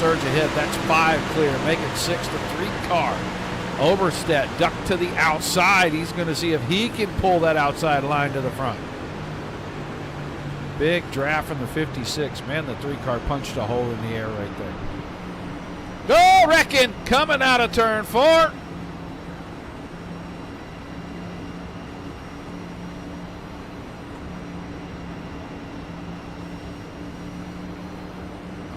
surge ahead. That's 5 clear, making 6 to 3 car. Overstead ducked to the outside. He's going to see if he can pull that outside line to the front. Big draft from the 56. Man, the 3 car punched a hole in the air right there. Go wrecking coming out of turn 4.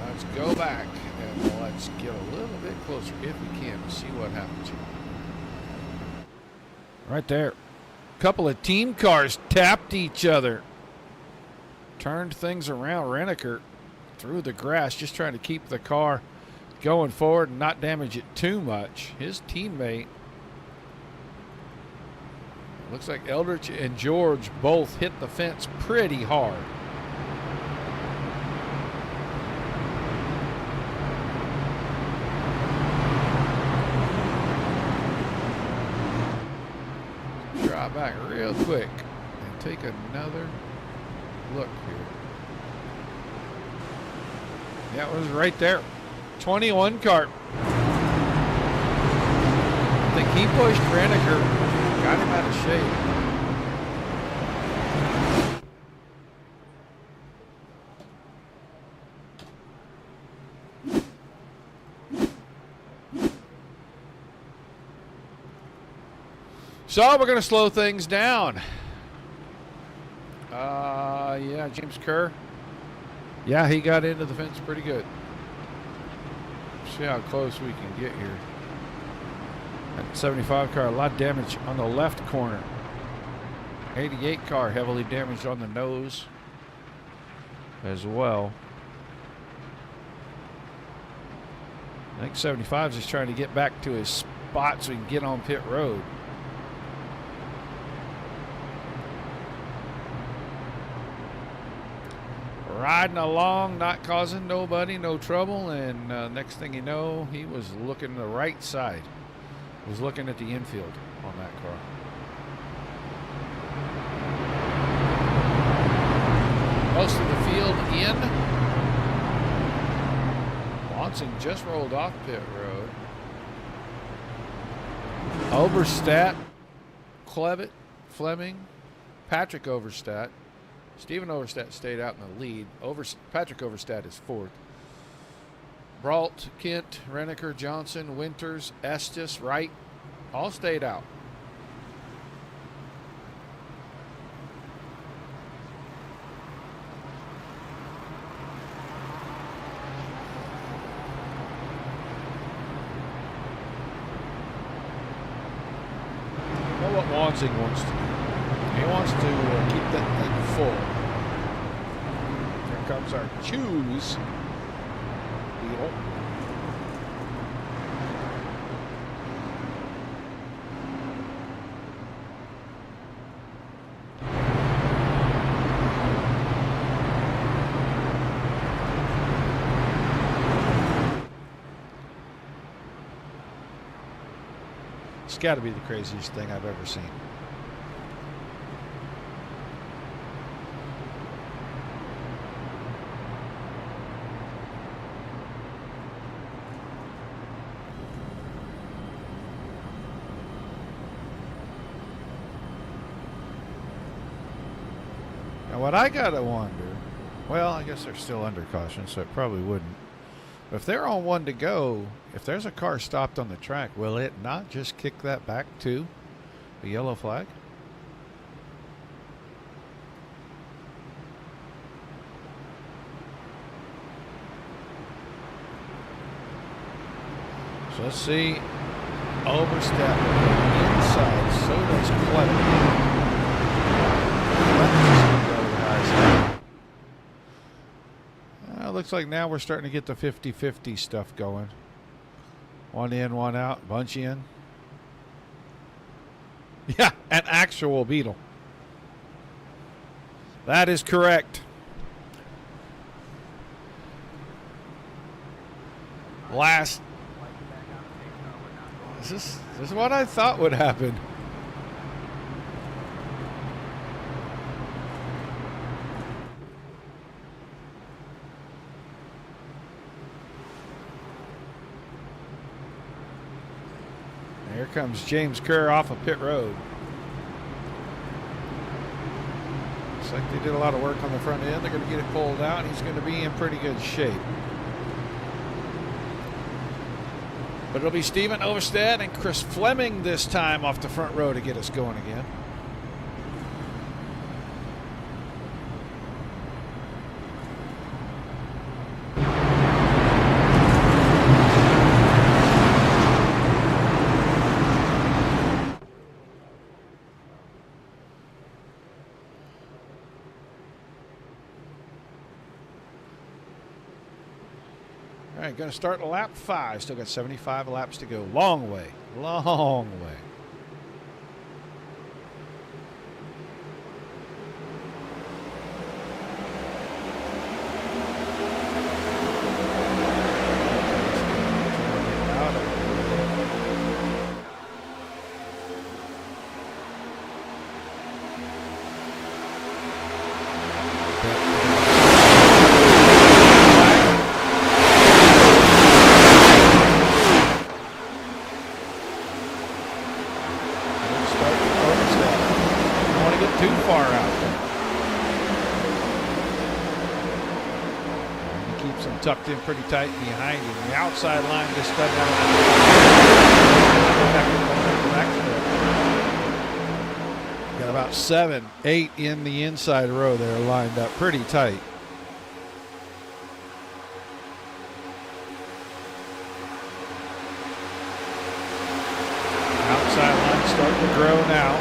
Let's go back and let's get a little bit closer if we can to see what happens here. Right there. A couple of team cars tapped each other. Turned things around. Reneker through the grass, just trying to keep the car going forward and not damage it too much. His teammate, looks like Eldridge and George both hit the fence pretty hard. Drop back real quick and take another look here. Yeah, it was right there. 21 car. I think he pushed Reneker, got him out of shape. So we're going to slow things down. Yeah, James Kerr. Yeah, he got into the fence pretty good. See how close we can get here. That 75 car, a lot of damage on the left corner. 88 car, heavily damaged on the nose as well. I think 75 is just trying to get back to his spot so he can get on pit road. Riding along, not causing nobody no trouble, and next thing you know, he was looking the right side. Was looking at the infield on that car. Most of the field in. Watson just rolled off pit road. Overstat, Clevitt, Fleming, Patrick Overstat. Stephen Overstat stayed out in the lead. Patrick Overstat is 4th. Brault, Kent, Reneker, Johnson, Winters, Estes, Wright, all stayed out. You know what Wansing wants to do? He wants to keep that thing full. Here comes our choose beetle. It's got to be the craziest thing I've ever seen. What I gotta wonder, well, I guess they're still under caution, so it probably wouldn't. But if they're on 1 to go, if there's a car stopped on the track, will it not just kick that back to the yellow flag? So let's see. Overstep inside, so does Clevitt. Looks like now we're starting to get the 50-50 stuff going. 1 in, 1 out, bunch in. Yeah, an actual beetle. That is correct. Last. This is what I thought would happen. Here comes James Kerr off of pit road. Looks like they did a lot of work on the front end. They're going to get it pulled out. He's going to be in pretty good shape. But it'll be Steven Overstead and Chris Fleming this time off the front row to get us going again. All right, going to start lap 5. Still got 75 laps to go. Long way. Long way. Tucked in pretty tight behind him. The outside line just doesn't have enough. Got about 7, 8 in the inside row there lined up pretty tight. Outside line starting to grow now.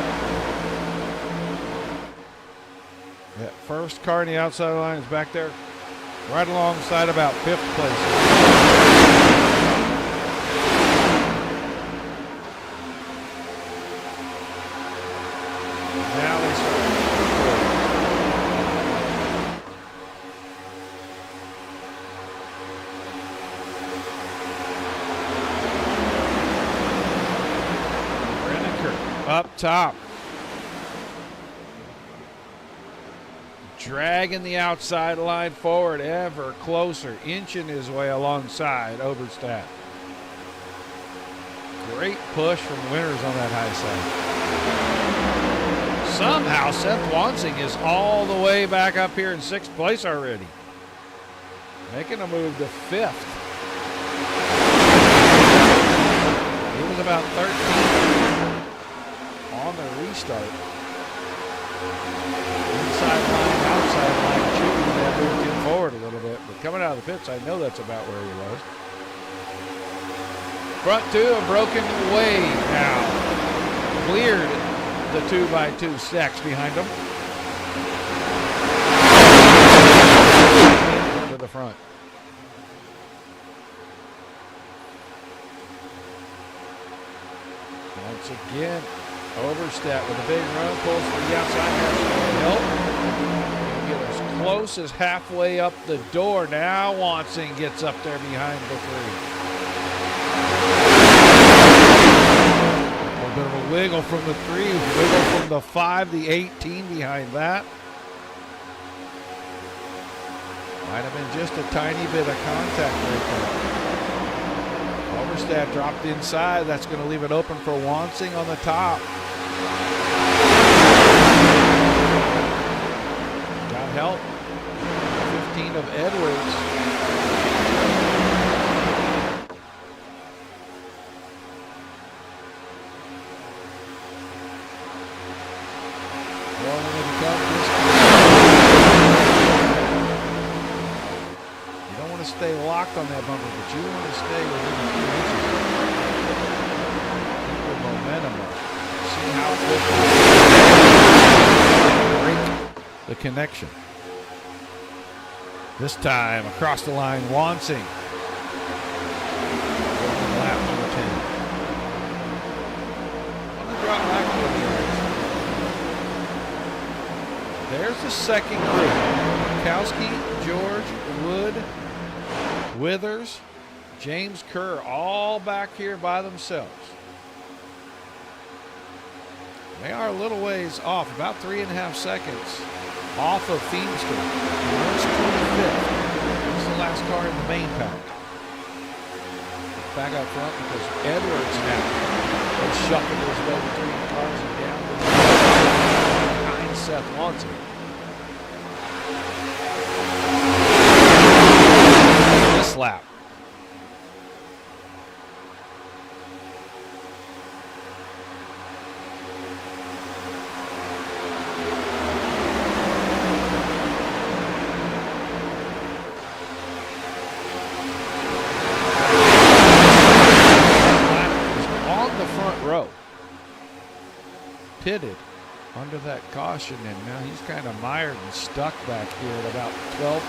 That first car in the outside line is back there. Right alongside about 5th place. Now they start. Brandon Kirk up top. Dragging the outside line forward ever closer, inching his way alongside Oberstadt. Great push from Winters on that high side. Somehow Seth Wansing is all the way back up here in 6th place already. Making a move to 5th. He was about 13th on the restart. Inside line, outside line, shooting that moved him forward a little bit. But coming out of the pits, I know that's about where he was. Front 2 have broken away now. Cleared the 2x2 stacks behind them. To the front. Once again, Overstedt with a big run, pulls to the outside, help. Get as close as halfway up the door. Now Wansing gets up there behind the 3. A little bit of a wiggle from the 3, wiggle from the 5, the 18 behind that. Might have been just a tiny bit of contact right there. Overstedt dropped inside. That's going to leave it open for Wansing on the top. Got help. 15 of Edwards. You don't want to stay locked on that bumper, but you want to stay within a few inches. Keep the momentum up. See how quickly break the connection. This time across the line, Wansing. Lap number 10. On the drop back to the There's the second group. Kowski, George, Wood, Withers, James Kerr, all back here by themselves. They are a little ways off, about 3.5 seconds off of Feenstra. That's 25th. That's the last car in the main pack. Back up front because Edwards now He shuffled his way between cars and down behind Seth Watson. This lap. Pitted under that caution, and now he's kind of mired and stuck back here at about 12,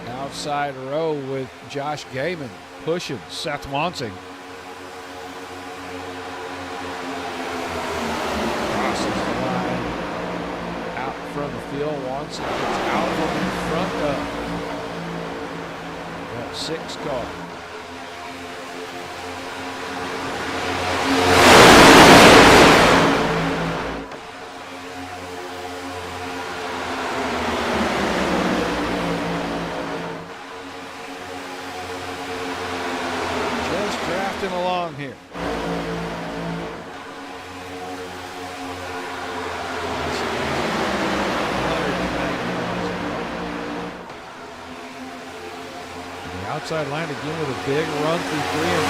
13. Outside row with Josh Gaiman pushing Seth Wansing. From the field, Watson gets out from in front of that 6 car. Just drafting along here. Outside line again with a big run through 3 and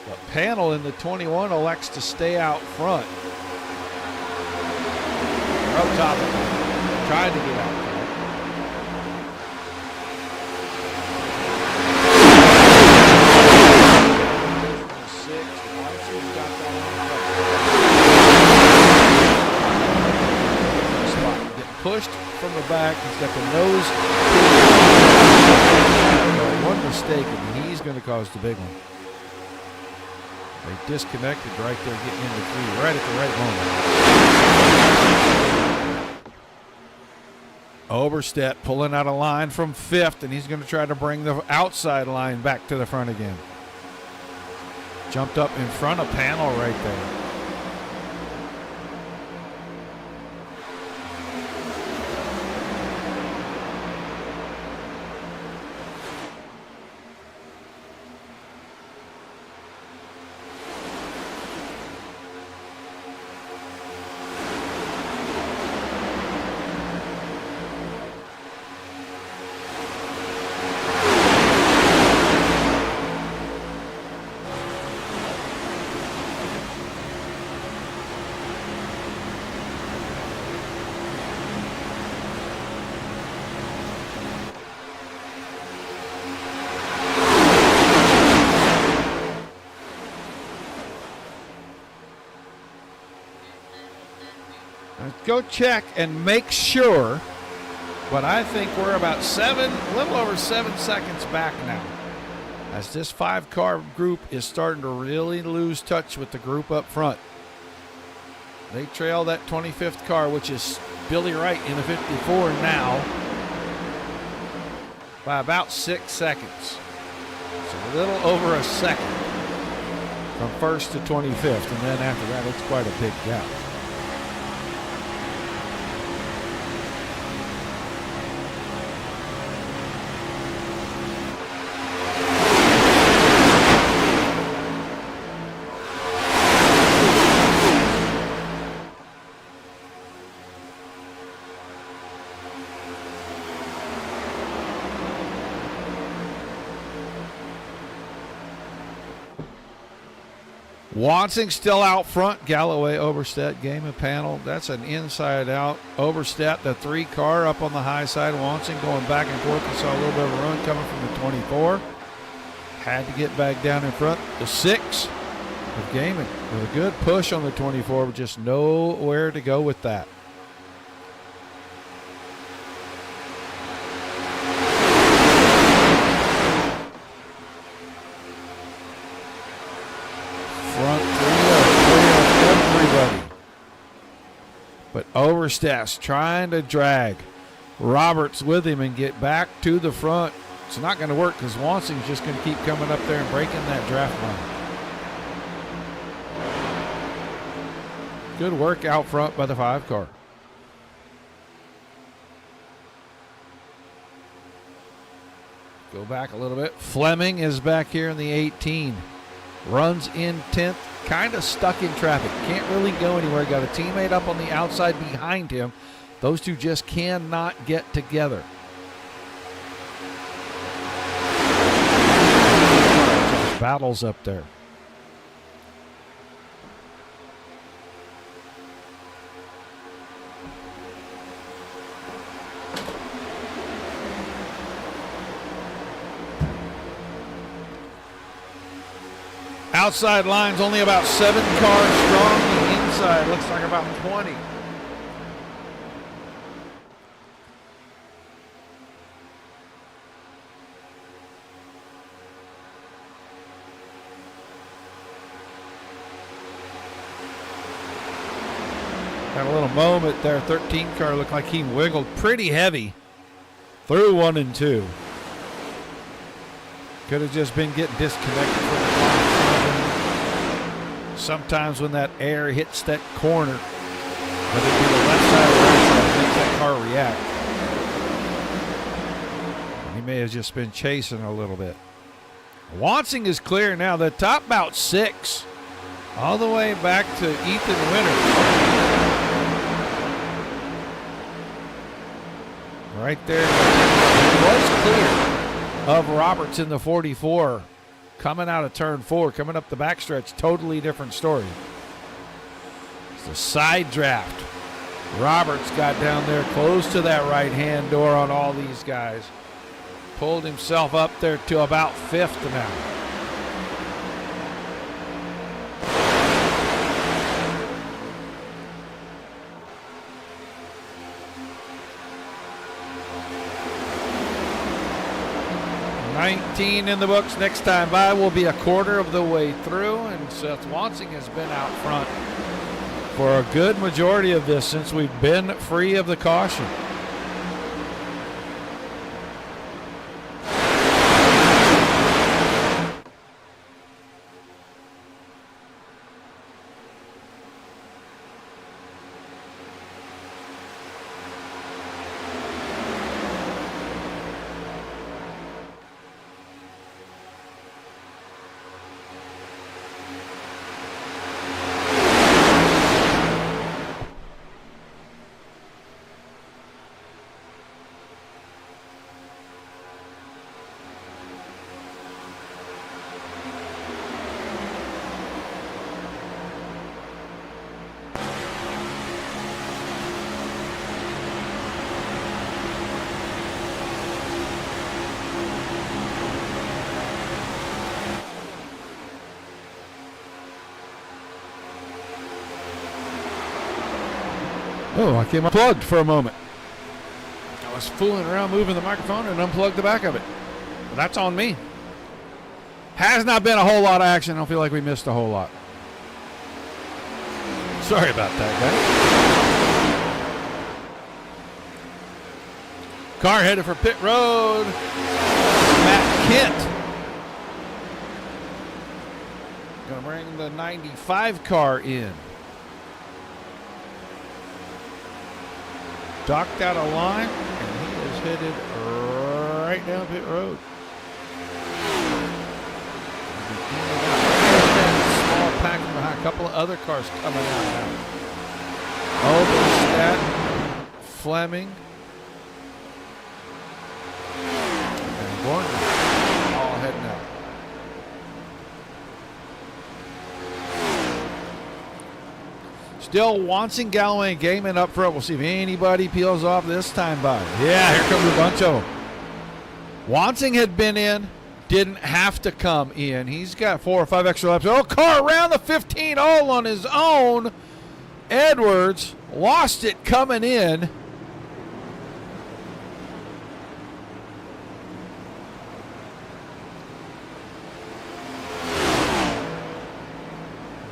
4. The panel in the 21 elects to stay out front. Up top, trying to get out front. Pushed from the back. He's got the nose. One mistake and he's going to cause the big one. They disconnected right there, getting into 3 right at the right moment. Oberstedt pulling out a line from 5th, and he's going to try to bring the outside line back to the front again. Jumped up in front of panel right there. Go check and make sure, but I think we're about a little over 7 seconds back now, as this 5-car group is starting to really lose touch with the group up front. They trail that 25th car, which is Billy Wright in the 54 now, by about 6 seconds. It's a little over a second from 1st to 25th, and then after that, it's quite a big gap. Wansing still out front. Galloway, Oberstedt, Gaiman, panel. That's an inside out. Oberstedt, the 3-car up on the high side. Wansing going back and forth. We saw a little bit of a run coming from the 24. Had to get back down in front. The 6 of Gaiman with a good push on the 24, but just nowhere to go with that. But Overstedt's trying to drag Roberts with him and get back to the front. It's not going to work because Wansing's just going to keep coming up there and breaking that draft line. Good work out front by the 5 car. Go back a little bit. Fleming is back here in the 18. Runs in 10th. Kind of stuck in traffic. Can't really go anywhere. Got a teammate up on the outside behind him. Those two just cannot get together. Battles up there. Outside line's only about 7 cars strong. The inside looks like about 20. Had a little moment there. 13 car looked like he wiggled pretty heavy through 1 and 2. Could have just been getting disconnected from the line. Sometimes when that air hits that corner, whether it be the left side or right side, it makes that car react. He may have just been chasing a little bit. Wansing is clear now. The top about 6, all the way back to Ethan Winters. Right there, he was clear of Roberts in the 44. Coming out of turn 4, coming up the backstretch, totally different story. It's a side draft. Roberts got down there close to that right-hand door on all these guys. Pulled himself up there to about 5th now. $19 in the books. Next time by will be a quarter of the way through, and Seth Wansing has been out front for a good majority of this since we've been free of the caution. Oh, I came unplugged for a moment. I was fooling around moving the microphone and unplugged the back of it. But that's on me. Has not been a whole lot of action. I don't feel like we missed a whole lot. Sorry about that, guys. Car headed for pit road. Matt Kent. Gonna bring the 95 car in. Docked out of line, and he is headed right down pit road. Small pack behind a couple of other cars coming out now. Overstat, Fleming, and Gordon all heading out. Still Wansing, Galloway, and Gaiman up front. We'll see if anybody peels off this time by. Yeah, here comes a bunch of them. Wansing had been in, didn't have to come in. He's got 4 or 5 extra laps. Oh, car around the 15 all on his own. Edwards lost it coming in.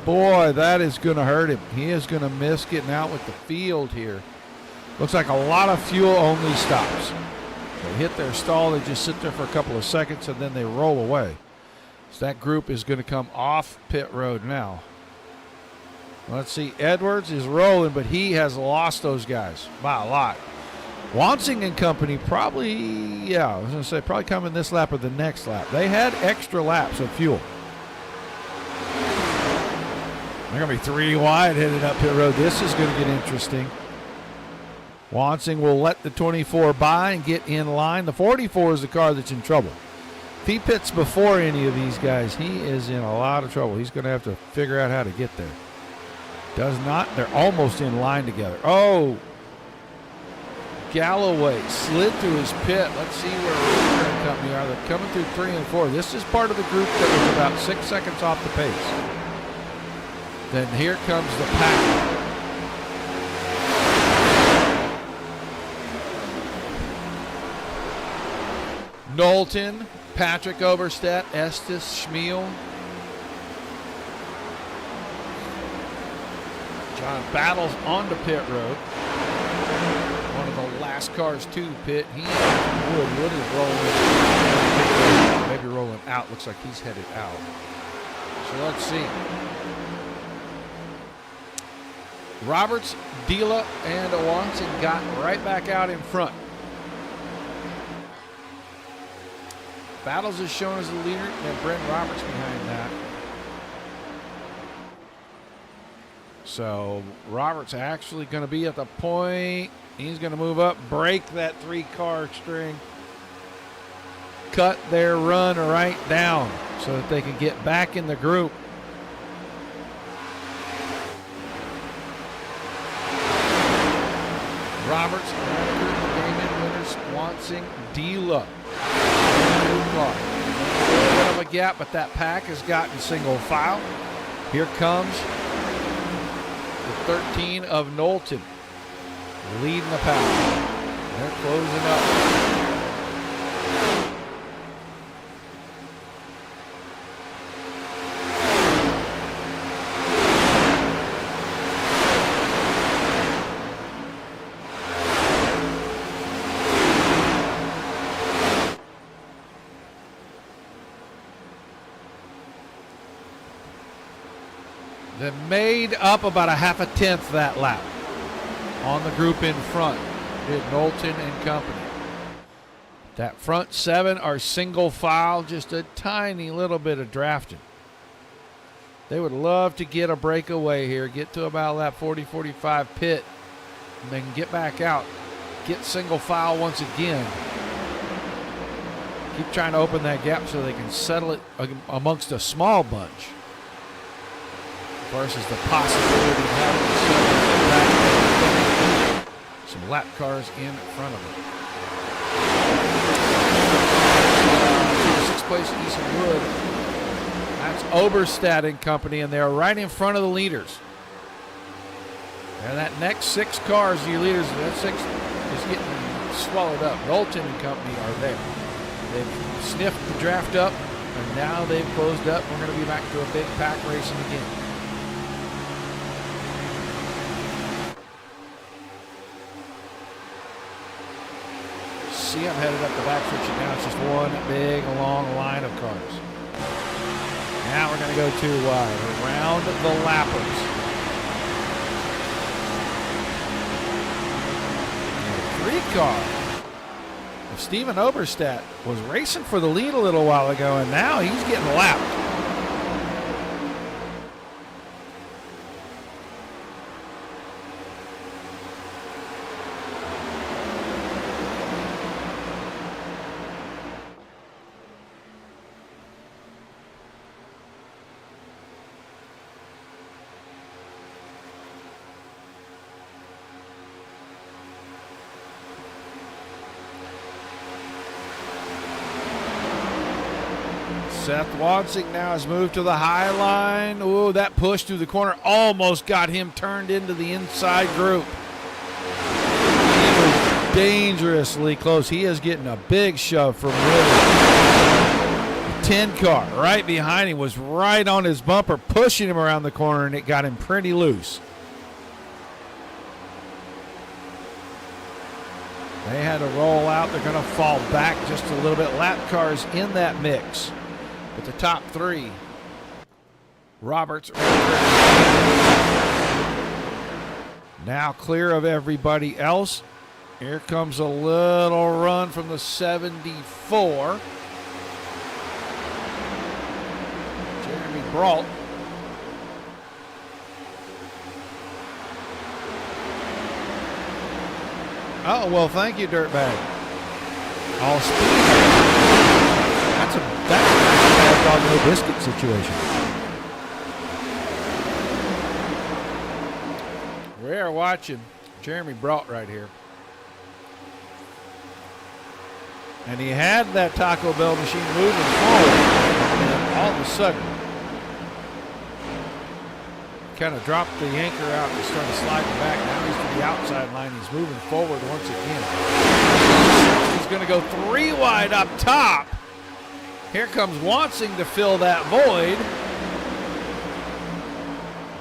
Boy, that is going to hurt him. He is going to miss getting out with the field here. Looks like a lot of fuel-only stops. They hit their stall, they just sit there for a couple of seconds, and then they roll away. So that group is going to come off pit road now. Let's see, Edwards is rolling, but he has lost those guys by a lot. Wansing and company probably, yeah, I was going to say probably coming this lap or the next lap. They had extra laps of fuel. They're going to be 3 wide headed up pit road. This is going to get interesting. Wansing will let the 24 by and get in line. The 44 is the car that's in trouble. If he pits before any of these guys, he is in a lot of trouble. He's going to have to figure out how to get there. Does not. They're almost in line together. Oh, Galloway slid through his pit. Let's see where Rooster and company are. They're coming through 3 and 4. This is part of the group that was about 6 seconds off the pace. Then here comes the pack. Knowlton, Patrick Oberstadt, Estes, Schmiel. John Battles onto pit road. One of the last cars to pit. He Wood is rolling. Maybe rolling out. Looks like he's headed out. So let's see. Roberts, Dila, and Watson got right back out in front. Battles is shown as the leader, and Brent Roberts behind that. So Roberts actually going to be at the point. He's going to move up, break that 3-car string, cut their run right down so that they can get back in the group. Roberts, Damon Winters, Wansing, Dila. A little bit of a gap, but that pack has gotten single file. Here comes the 13 of Knowlton, leading the pack. They're closing up. They made up about a half a tenth that lap on the group in front. Did Knowlton and company. That front 7 are single file, just a tiny little bit of drafting. They would love to get a breakaway here, get to about lap 40-45 pit, and they can get back out, get single file once again. Keep trying to open that gap so they can settle it amongst a small bunch. Versus the possibility of having some lap cars in front of them. 6th place, Easton Wood. That's Oberstadt and company, and they're right in front of the leaders. And that next 6 cars, your leaders, that 6 is getting swallowed up. Knowlton and company are there. They've sniffed the draft up, and now they've closed up. We're going to be back to a big pack racing again. See, I'm headed up the back stretch, and now it's just one big long line of cars. Now we're going to go to around the lappers. And a 3-car of Stephen Oberstadt was racing for the lead a little while ago, and now he's getting lapped. Seth Wansing now has moved to the high line. Ooh, that push through the corner almost got him turned into the inside group. He was dangerously close. He is getting a big shove from Wood. 10 car right behind him was right on his bumper, pushing him around the corner, and it got him pretty loose. They had to roll out. They're going to fall back just a little bit. Lap cars in that mix. But the top three, Roberts, now clear of everybody else. Here comes a little run from the 74. Jeremy Brault. Oh, well, thank you, Dirtbag. All speed. That's a bad dog, no biscuit situation. We're watching Jeremy Brault right here. And he had that Taco Bell machine moving forward. And all of a sudden, kind of dropped the anchor out and started sliding back. Now he's to the outside line. He's moving forward once again. He's going to go 3 wide up top. Here comes Wansing to fill that void.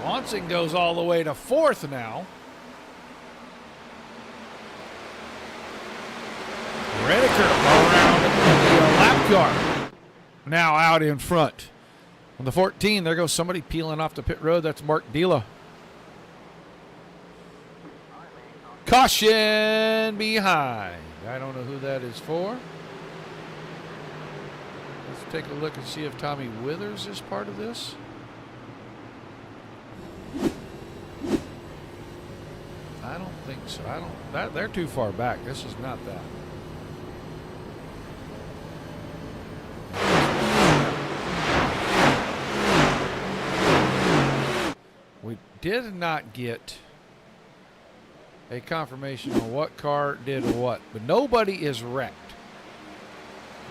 Wansing goes all the way to 4th now. Redeker around the lap car. Now out in front. On the 14, there goes somebody peeling off the pit road. That's Mark Dila. Caution behind. I don't know who that is for. Let's take a look and see if Tommy Withers is part of this. I don't think so. They're too far back. This is not that. We did not get a confirmation on what car did what, but nobody is wrecked.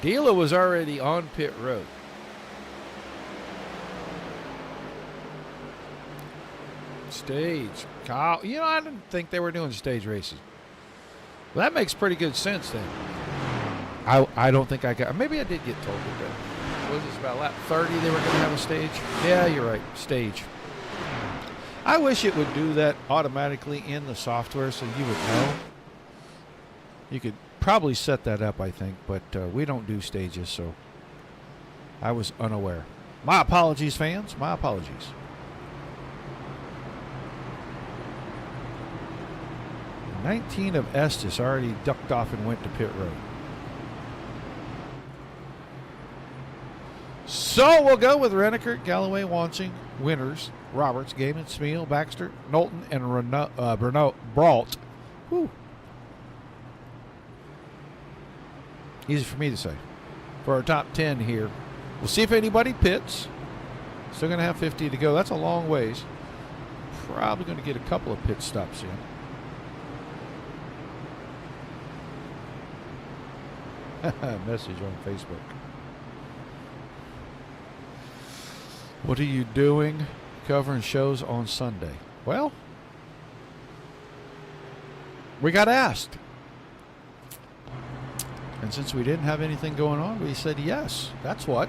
Dila was already on pit road. Stage. Kyle, you know, I didn't think they were doing stage races. Well, that makes pretty good sense then. I don't think I got, maybe I did get told that. Was this about lap 30 they were going to have a stage? Yeah, you're right, stage. I wish it would do that automatically in the software so you would know. You could probably set that up, I think, but we don't do stages, so I was unaware. My apologies, fans. My apologies. The 19 of Estes already ducked off and went to pit road. So we'll go with Renneker, Galloway, Wansing, Winters, Roberts, Gaiman, Smeal, Baxter, Knowlton, and Brault. Whew. Easy for me to say. For our top 10 here. We'll see if anybody pits. Still going to have 50 to go. That's a long ways. Probably going to get a couple of pit stops in. Message on Facebook. What are you doing covering shows on Sunday? Well, we got asked. And since we didn't have anything going on, we said yes. That's what.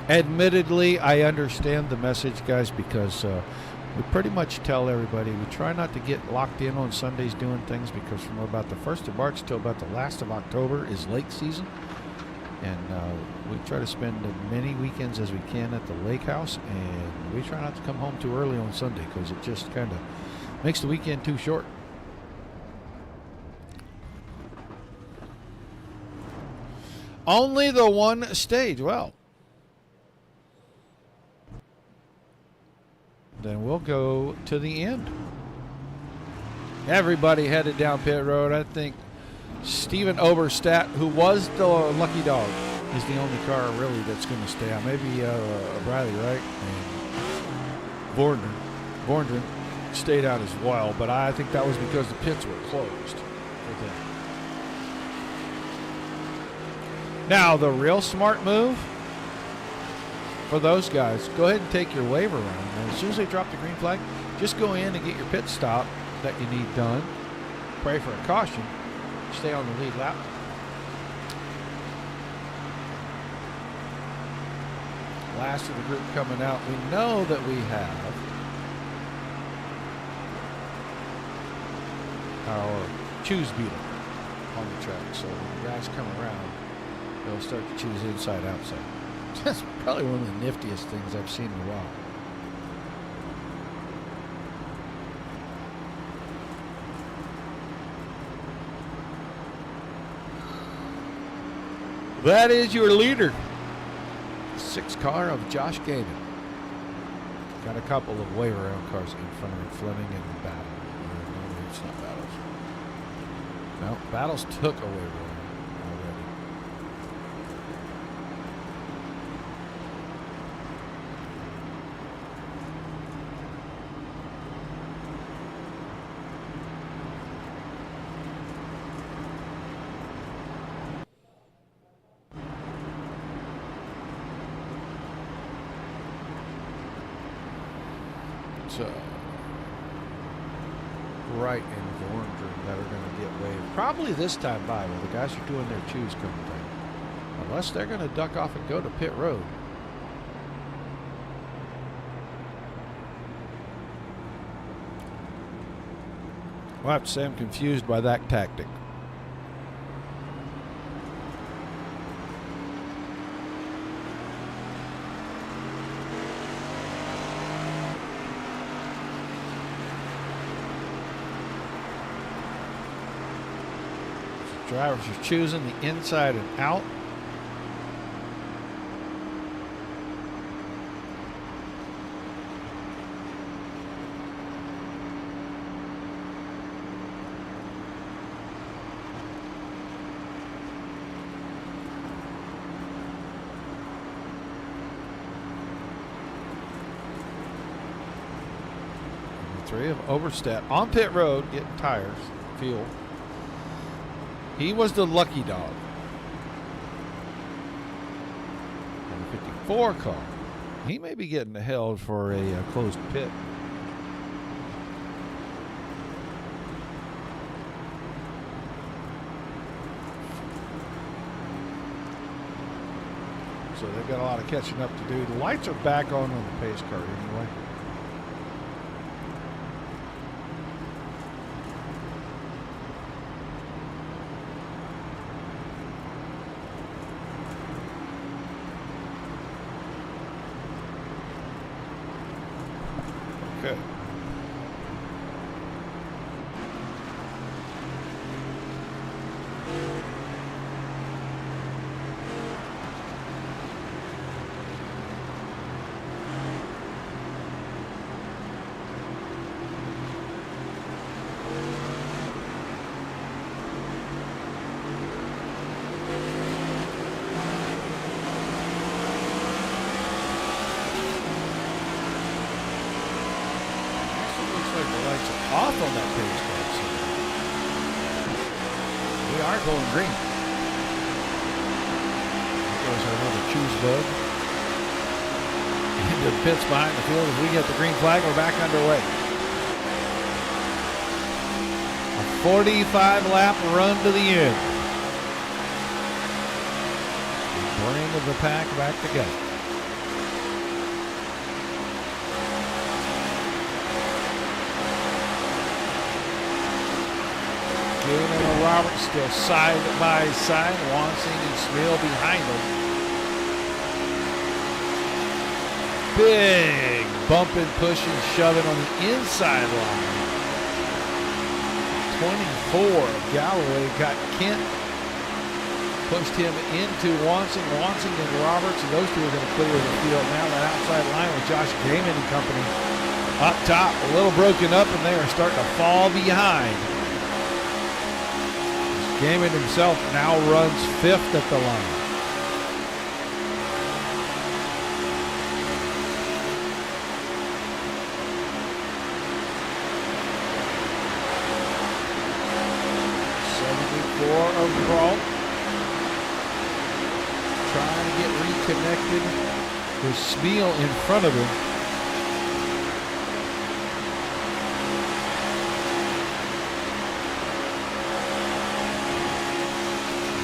Admittedly, I understand the message, guys, because we pretty much tell everybody we try not to get locked in on Sundays doing things, because from about the 1st of March till about the last of October is lake season. And we try to spend as many weekends as we can at the lake house, and we try not to come home too early on Sunday because it just kind of makes the weekend too short. Only the one stage. Well, then we'll go to the end. Everybody headed down pit road. I think Steven Oberstadt, who was the lucky dog, is the only car really that's going to stay out. Maybe Bradley, right? And Vorndren stayed out as well, but I think that was because the pits were closed for them. Now, the real smart move for those guys, go ahead and take your wave around. And as soon as they drop the green flag, just go in and get your pit stop that you need done. Pray for a caution. Stay on the lead lap. Last of the group coming out. We know that we have our choose beetle on the track. So when the guys come around, they'll start to choose inside, outside. That's probably one of the niftiest things I've seen in a while. That is your leader. 6 car of Josh Gaiman. Got a couple of wave around cars in front of him, Fleming and Battle. No, it's not Battles. No, Battles took a wave around already. Right in Vorndren that are going to get waved. Probably this time by where the guys are doing their choose coming down. Unless they're going to duck off and go to pit road. Well, I have to say I'm confused by that tactic. Drivers are choosing the inside and out. And the 3 of Overstep on pit road getting tires, fuel. He was the lucky dog. And the 54 car. He may be getting held for a closed pit. So they've got a lot of catching up to do. The lights are back on the pace car anyway. Okay. Off on that pace car. So we are going green. There goes our little choose bug. Into the pits behind the field. As we get the green flag, we're back underway. A 45 lap run to the end. Bringing the pack back together. Gaiman and Roberts still side by side. Wansing and Smeal behind them. Big bumping, pushing, shoving on the inside line. 24. Galloway got Kent. Pushed him into Wansing. Wansing and Roberts, and those two are going to clear the field now. That outside line with Josh Gaiman and company up top. A little broken up, and they are starting to fall behind. Gaiman himself now runs 5th at the line. Overall, trying to get reconnected with Smeal in front of him.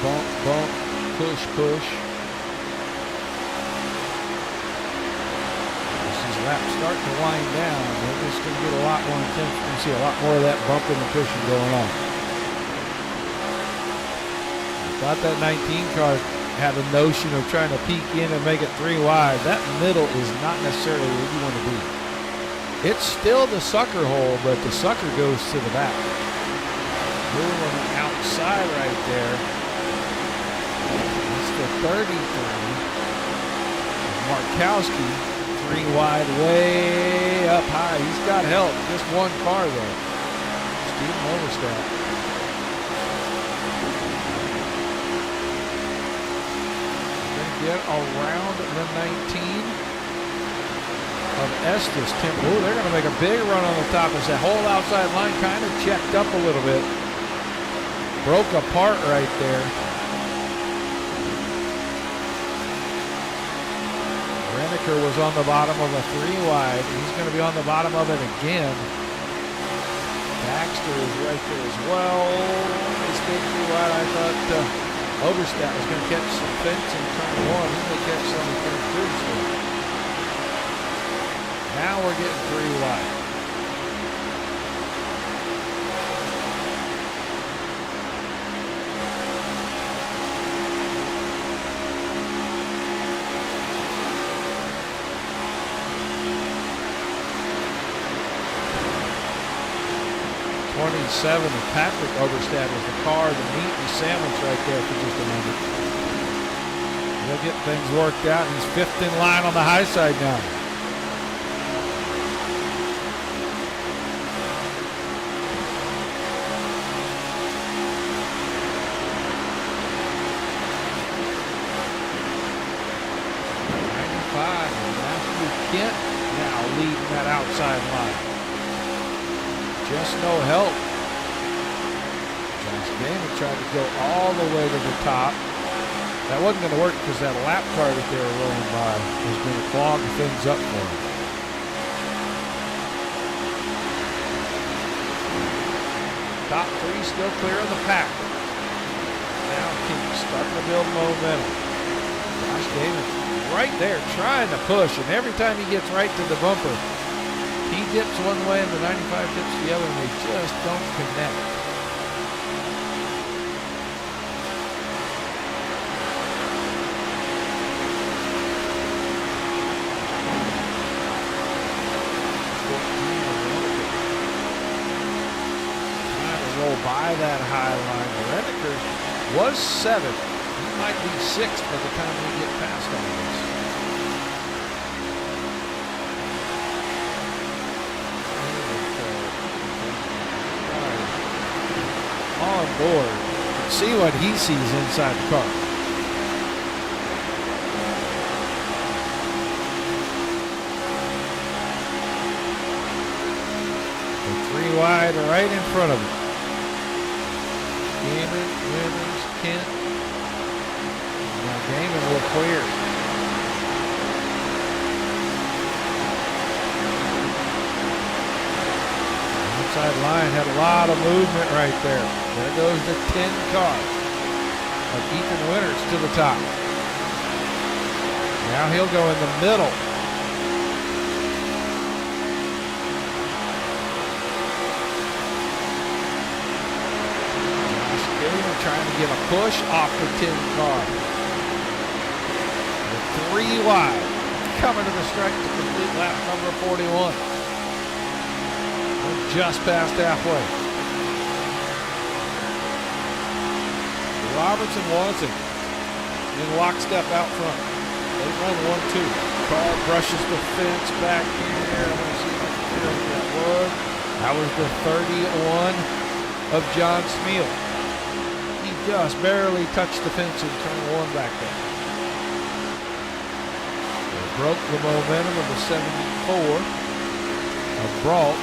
Bump, bump, push, push. This is lap's starting to wind down. We're just going to get a lot more intense. We're going to see a lot more of that bumping and pushing going on. I thought that 19 car had a notion of trying to peek in and make it 3 wide. That middle is not necessarily where you want to be. It's still the sucker hole, but the sucker goes to the back. Moving on the outside right there. That's the 33. Markowski, 3 wide, way up high. He's got help. Just 1 car though. Steven Overstep. Get around the 19 of Estes. Ooh, they're going to make a big run on the top. As that whole outside line kind of checked up a little bit. Broke apart right there. Renneker was on the bottom of a 3 wide. He's going to be on the bottom of it again. Baxter is right there as well. He stayed 3 wide. I thought Overstep was going to catch some fence in turn 1. He's going to catch some in turn 2. So now we're getting 3 wide. '27 of Patrick Overstad was the car, the meat and sandwich right there for just a moment. He'll get things worked out. He's 5th in line on the high side now. '95 and Matthew Kent now leading that outside line. Just no help. Josh Damon tried to go all the way to the top. That wasn't going to work because that lap car that they were rolling by was going to clog things up for him. Top 3 still clear of the pack. Now Keith starting to build momentum. Josh Damon right there trying to push, and every time he gets right to the bumper, he dips one way and the 95 dips the other, and they just don't connect. Trying to roll by that high line. The Renneker was 7th. He might be 6th by the time we get past all this. On board, see what he sees inside the car. The 3 wide right in front of him. Damon, Withers, Kent. Now Damon will clear. Outside line had a lot of movement right there. There goes the 10 car of Ethan Winters to the top. Now he'll go in the middle. Josh Damon trying to get a push off the 10 car. The 3 wide coming to the strike to complete lap number 41. We're just past halfway. Roberts and Watson in lockstep out front. They run 1-2. Car brushes the fence back here. I'm going to see if I can figure out what that was. That was the 31 of John Smeal. He just barely touched the fence in turn 1 back there. They broke the momentum of the 74 of Brault.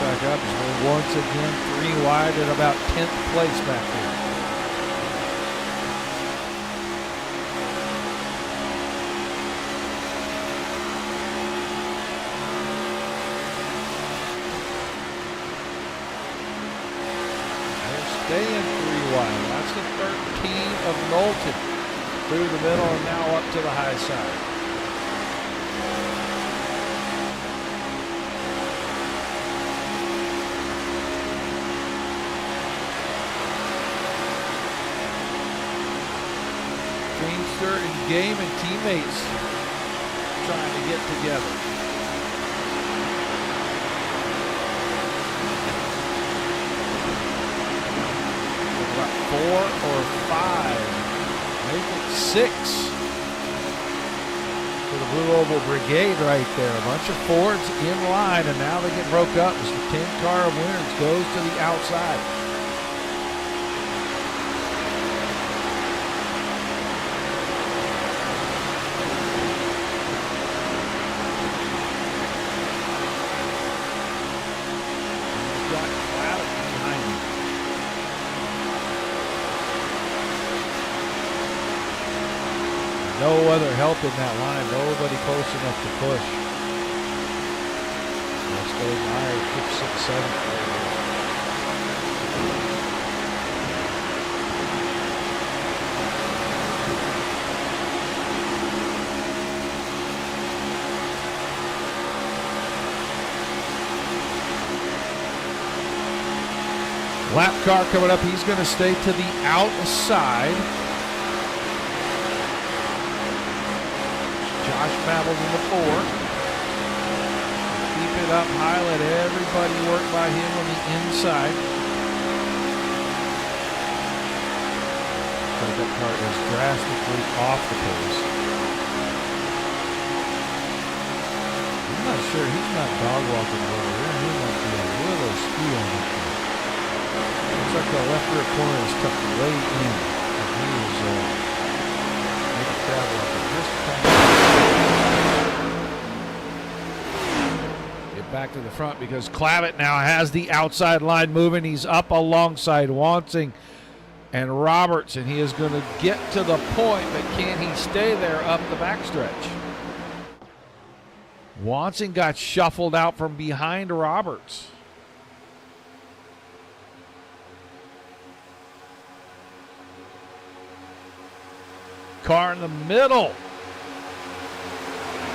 Back up, so once again 3 wide at about 10th place back there. They're staying through the middle and now up to the high side. Greenster and Game and teammates trying to get together. About 4 or 5, maybe 6 for the Blue Oval Brigade right there. A bunch of Fords in line, and now they get broke up as the 10 car of winners goes to the outside. No other help in that line. Nobody close enough to push. Let's go Myers, 5th, 6th, 7th. Lap car coming up. He's going to stay to the outside. Josh Babbles in the 4. Keep it up high. Let everybody work by him on the inside. That car is drastically off the pace. I'm not sure. He's not dog walking over there. He might be a little skew on that car. Looks like the left rear corner is tucked way in. And he is maybe traveling just kind of. Back to the front because Clavitt now has the outside line moving. He's up alongside Wansing and Roberts, and he is going to get to the point, but can he stay there up the backstretch? Wansing got shuffled out from behind Roberts. Car in the middle.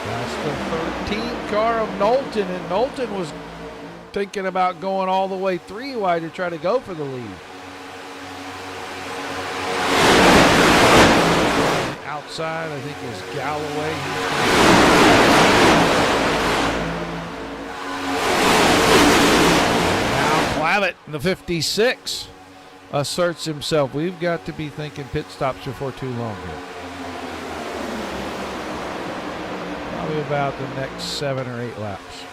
That's the 13th car of Knowlton, and Knowlton was thinking about going all the way 3 wide to try to go for the lead. Outside, I think, is Galloway. Now Clavitt in the 56 asserts himself. We've got to be thinking pit stops before too long here. Probably about the next 7 or 8 laps.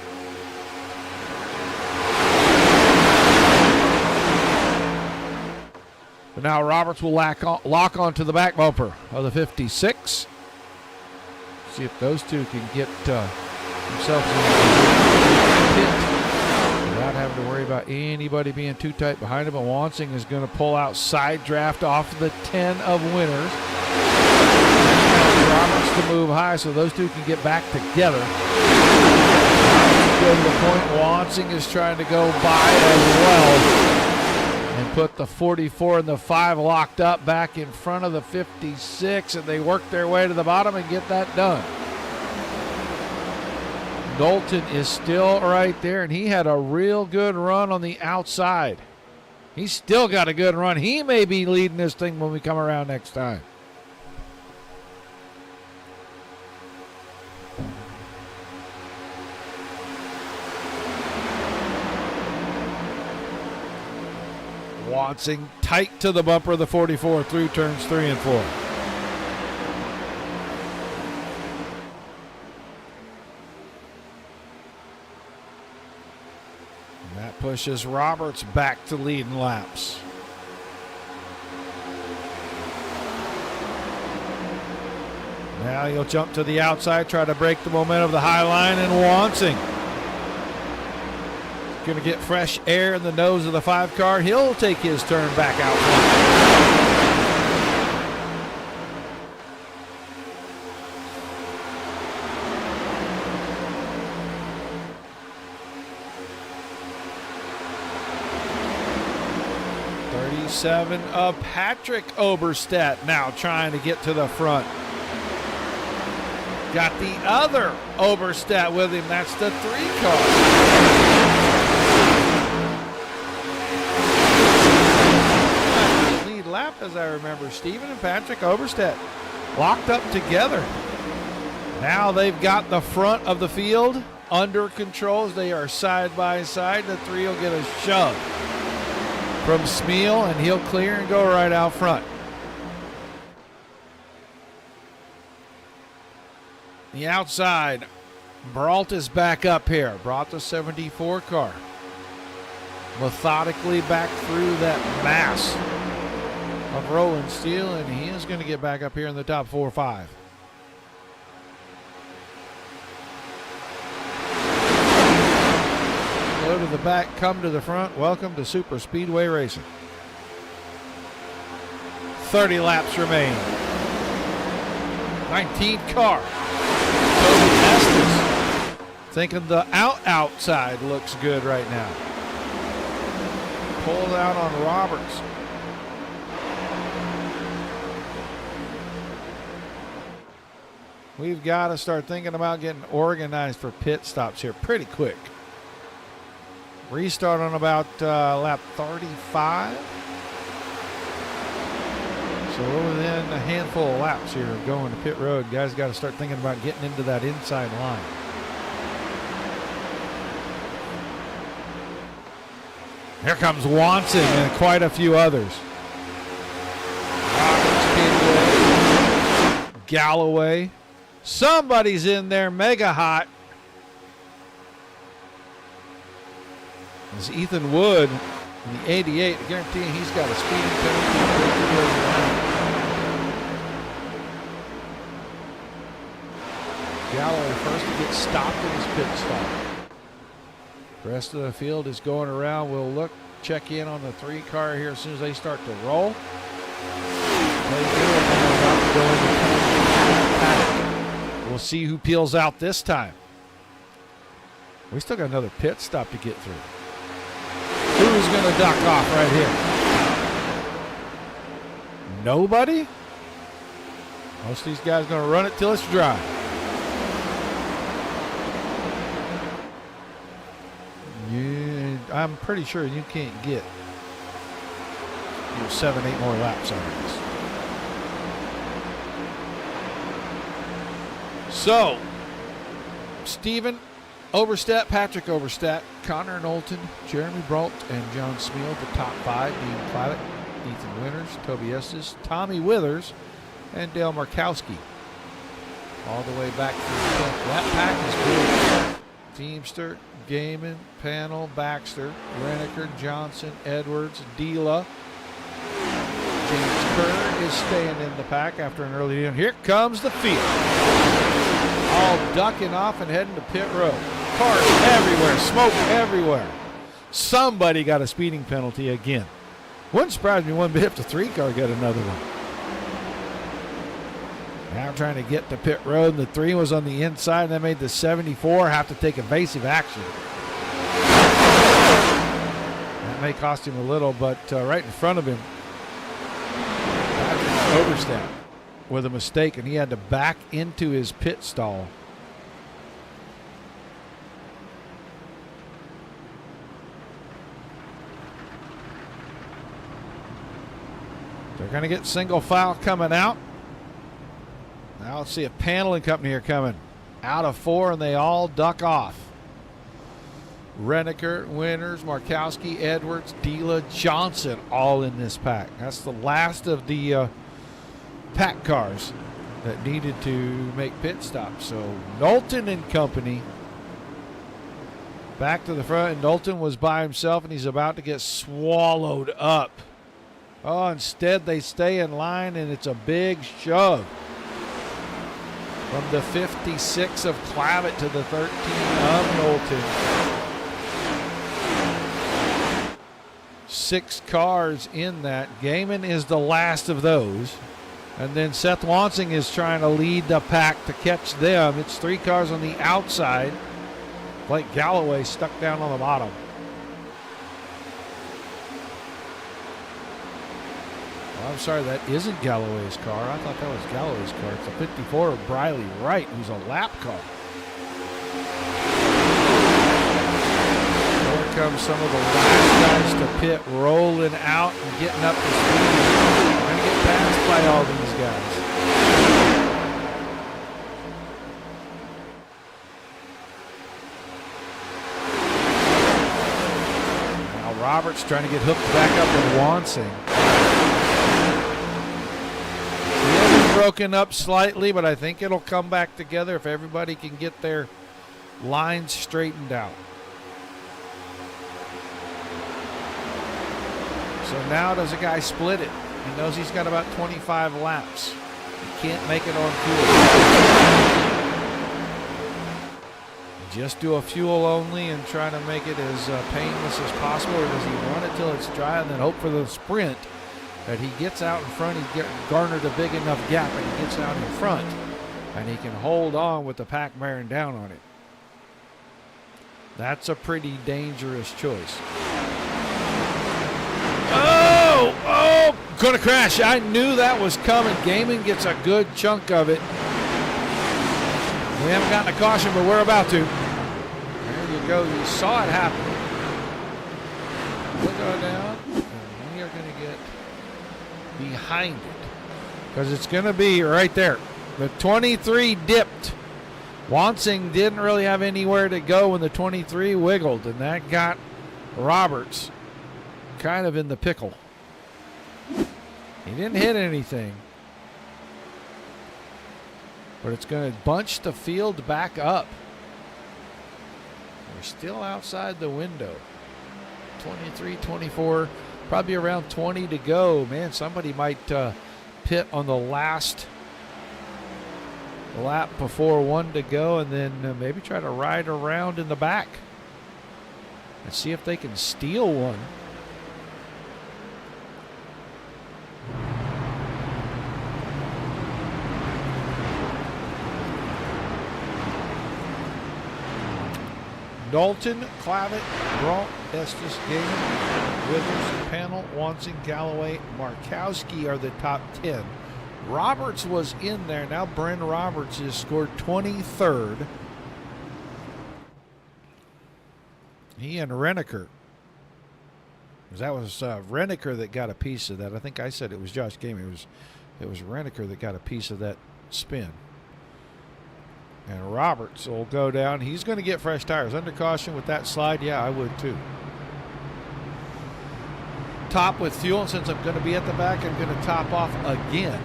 But now Roberts will lock onto the back bumper of the 56. See if those two can get themselves in the pit without having to worry about anybody being too tight behind him. But Wansing is going to pull out side draft off the 10 of winners. Roberts to move high so those two can get back together. Go to the point Wansing is trying to go by as well and put the 44 and the 5 locked up back in front of the 56, and they work their way to the bottom and get that done. Knowlton is still right there, and he had a real good run on the outside. He's still got a good run. He may be leading this thing when we come around next time. Wansing tight to the bumper of the 44 through turns 3 and 4. And that pushes Roberts back to leading laps. Now he'll jump to the outside, try to break the momentum of the high line, and Wansing going to get fresh air in the nose of the 5 car. He'll take his turn back out front. 7 of Patrick Oberstedt now trying to get to the front. Got the other Oberstedt with him. That's the 3 car. Lead lap, as I remember. Stephen and Patrick Oberstedt locked up together. Now they've got the front of the field under control as they are side by side. The 3 will get a shove from Smeal, and he'll clear and go right out front. The outside, Brault is back up here. Brought the 74 car methodically back through that mass of rolling steel, and he is going to get back up here in the top 4 or 5. Go to the back, come to the front. Welcome to Super Speedway Racing. 30 laps remain. 19th car. Thinking the outside looks good right now. Pulled out on Roberts. We've got to start thinking about getting organized for pit stops here pretty quick. Restart on about lap 35. So we're within a handful of laps here of going to pit road. Guys got to start thinking about getting into that inside line. Here comes Watson and quite a few others. Galloway. Somebody's in there mega hot. It's Ethan Wood in the 88. I guarantee he's got a speeding penalty. Galloway first to get stopped in his pit stop. The rest of the field is going around. We'll look, check in on the 3 car here as soon as they start to roll. We'll see who peels out this time. We still got another pit stop to get through. Who's going to duck off right here? Nobody? Most of these guys going to run it till it's dry. I'm pretty sure you can't get 7, 8 more laps on this. So, Stephen Oberstedt, Patrick Oberstedt, Connor Knowlton, Jeremy Brault, and John Smeal, the top 5, Dean Clavitt, Ethan Winters, Toby Estes, Tommy Withers, and Dale Markowski. All the way back to the front. That pack is good. Teamster, Gaiman, Panel, Baxter, Renneker, Johnson, Edwards, Dila. James Kerr is staying in the pack after an early in. Here comes the field. All ducking off and heading to pit road. Cars everywhere, smoke everywhere. Somebody got a speeding penalty again. Wouldn't surprise me one bit if the 3 car got another one. Now trying to get to pit road, and the 3 was on the inside, and that made the 74 have to take evasive action. That may cost him a little, but right in front of him, Oberstedt with a mistake, and he had to back into his pit stall. They're going to get single file coming out. Now let's see a paneling company here coming out of 4, and they all duck off. Renneker, Winters, Markowski, Edwards, Dila, Johnson, all in this pack. That's the last of the pack cars that needed to make pit stops. So Knowlton and company back to the front, and Knowlton was by himself, and he's about to get swallowed up. Oh, instead they stay in line, and it's a big shove. From the 56 of Clavitt to the 13 of Knowlton. 6 cars in that. Gaiman is the last of those. And then Seth Wansing is trying to lead the pack to catch them. It's 3 cars on the outside. Blake Galloway stuck down on the bottom. I'm sorry, that isn't Galloway's car. I thought that was Galloway's car. It's a 54 of Briley Wright, who's a lap car. Here comes some of the last guys to pit, rolling out and getting up to speed. Trying to get passed by all these guys. Now Roberts trying to get hooked back up with Wansing. Broken up slightly, but I think it'll come back together if everybody can get their lines straightened out. So now does a guy split it? He knows he's got about 25 laps. He can't make it on fuel. Just do a fuel only and try to make it as painless as possible, or does he run it till it's dry and then hope for the sprint that he gets out in front? He garnered a big enough gap and he gets out in front and he can hold on with the pack bearing down on it. That's a pretty dangerous choice. Oh, gonna crash. I knew that was coming. Gaiman gets a good chunk of it. We haven't gotten a caution, but we're about to. There you go. You saw it happen. We'll go down and we are gonna get behind it because it's going to be right there. The 23 dipped. Wansing didn't really have anywhere to go when the 23 wiggled, and that got Roberts kind of in the pickle. He didn't hit anything, but it's going to bunch the field back up. We're still outside the window. 23, 24. Probably around 20 to go. Man, somebody might pit on the last lap before 1 to go and then maybe try to ride around in the back and see if they can steal one. Dalton, Clavitt, Brault, Estes, Gaiman, Withers, Panel, Wansing, Galloway, Markowski are the top 10. Roberts was in there. Now Bren Roberts is scored 23rd. He and Renneker. That was Renneker that got a piece of that. I think I said it was Josh Gaiman. It was Renneker that got a piece of that spin. And Roberts will go down. He's going to get fresh tires. Under caution with that slide, yeah, I would too. Top with fuel, and since I'm going to be at the back, I'm going to top off again.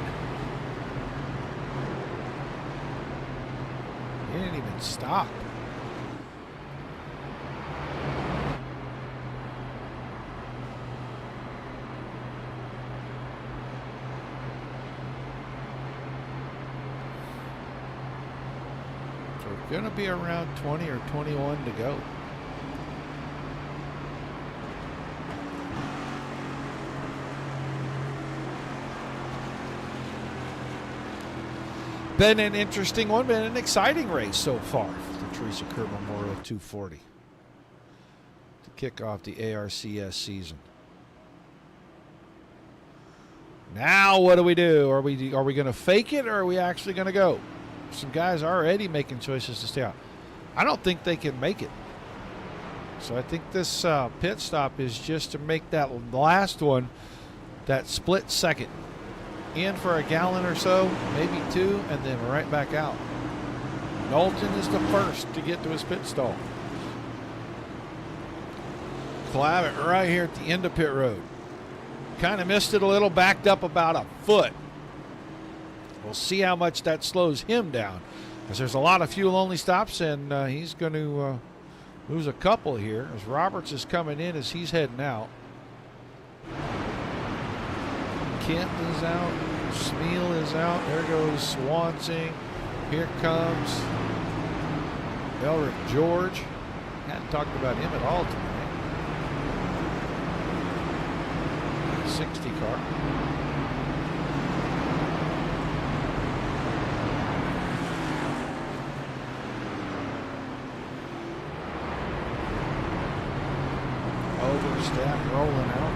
He didn't even stop. Going to be around 20 or 21 to go. Been an interesting one, been an exciting race so far for the Teresa Kerr Memorial 240 to kick off the ARCS season. Now what do we do? Are we going to fake it, or are we actually going to go? Some guys are already making choices to stay out. I don't think they can make it. So I think this pit stop is just to make that last one, that split second. In for a gallon or so, maybe 2, and then right back out. Knowlton is the first to get to his pit stall. Clavitt right here at the end of pit road. Kind of missed it a little, backed up about a foot. We'll see how much that slows him down, because there's a lot of fuel-only stops, and he's going to lose a couple here as Roberts is coming in as he's heading out. Kent is out. Smeal is out. There goes Swansing. Here comes Elric George. Hadn't talked about him at all tonight. 60 car. Overstep rolling out.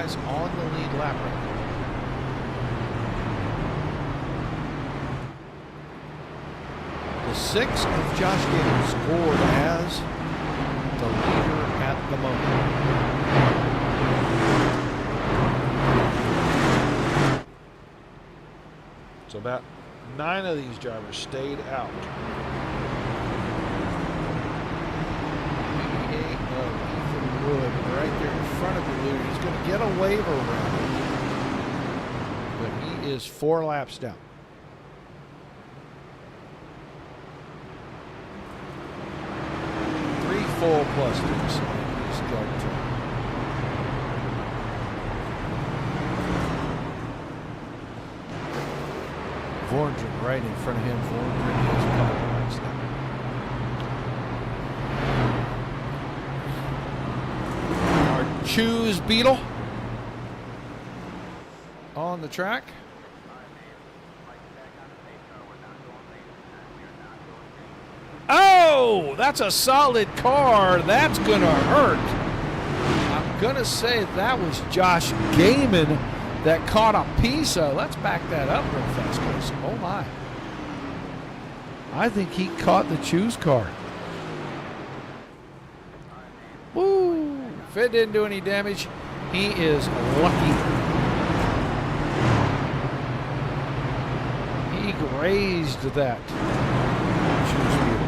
guys on the lead lap right now. The 6 of Josh Gable scored as the leader at the moment. So about 9 of these drivers stayed out. Ethan Wood right there in front of the leader. He's going to get a waiver around him, but he is 4 laps down. Full plus 2, so he's got Vorndren right in front of him. Vorndren is a couple of laps down. Our Choose Beetle on the track. Oh, that's a solid car. That's going to hurt. I'm going to say that was Josh Gaiman that caught a piece of. Let's back that up real fast, because, oh my. I think he caught the Choose car. Woo. If it didn't do any damage, he is lucky. He grazed that Choose Beetle.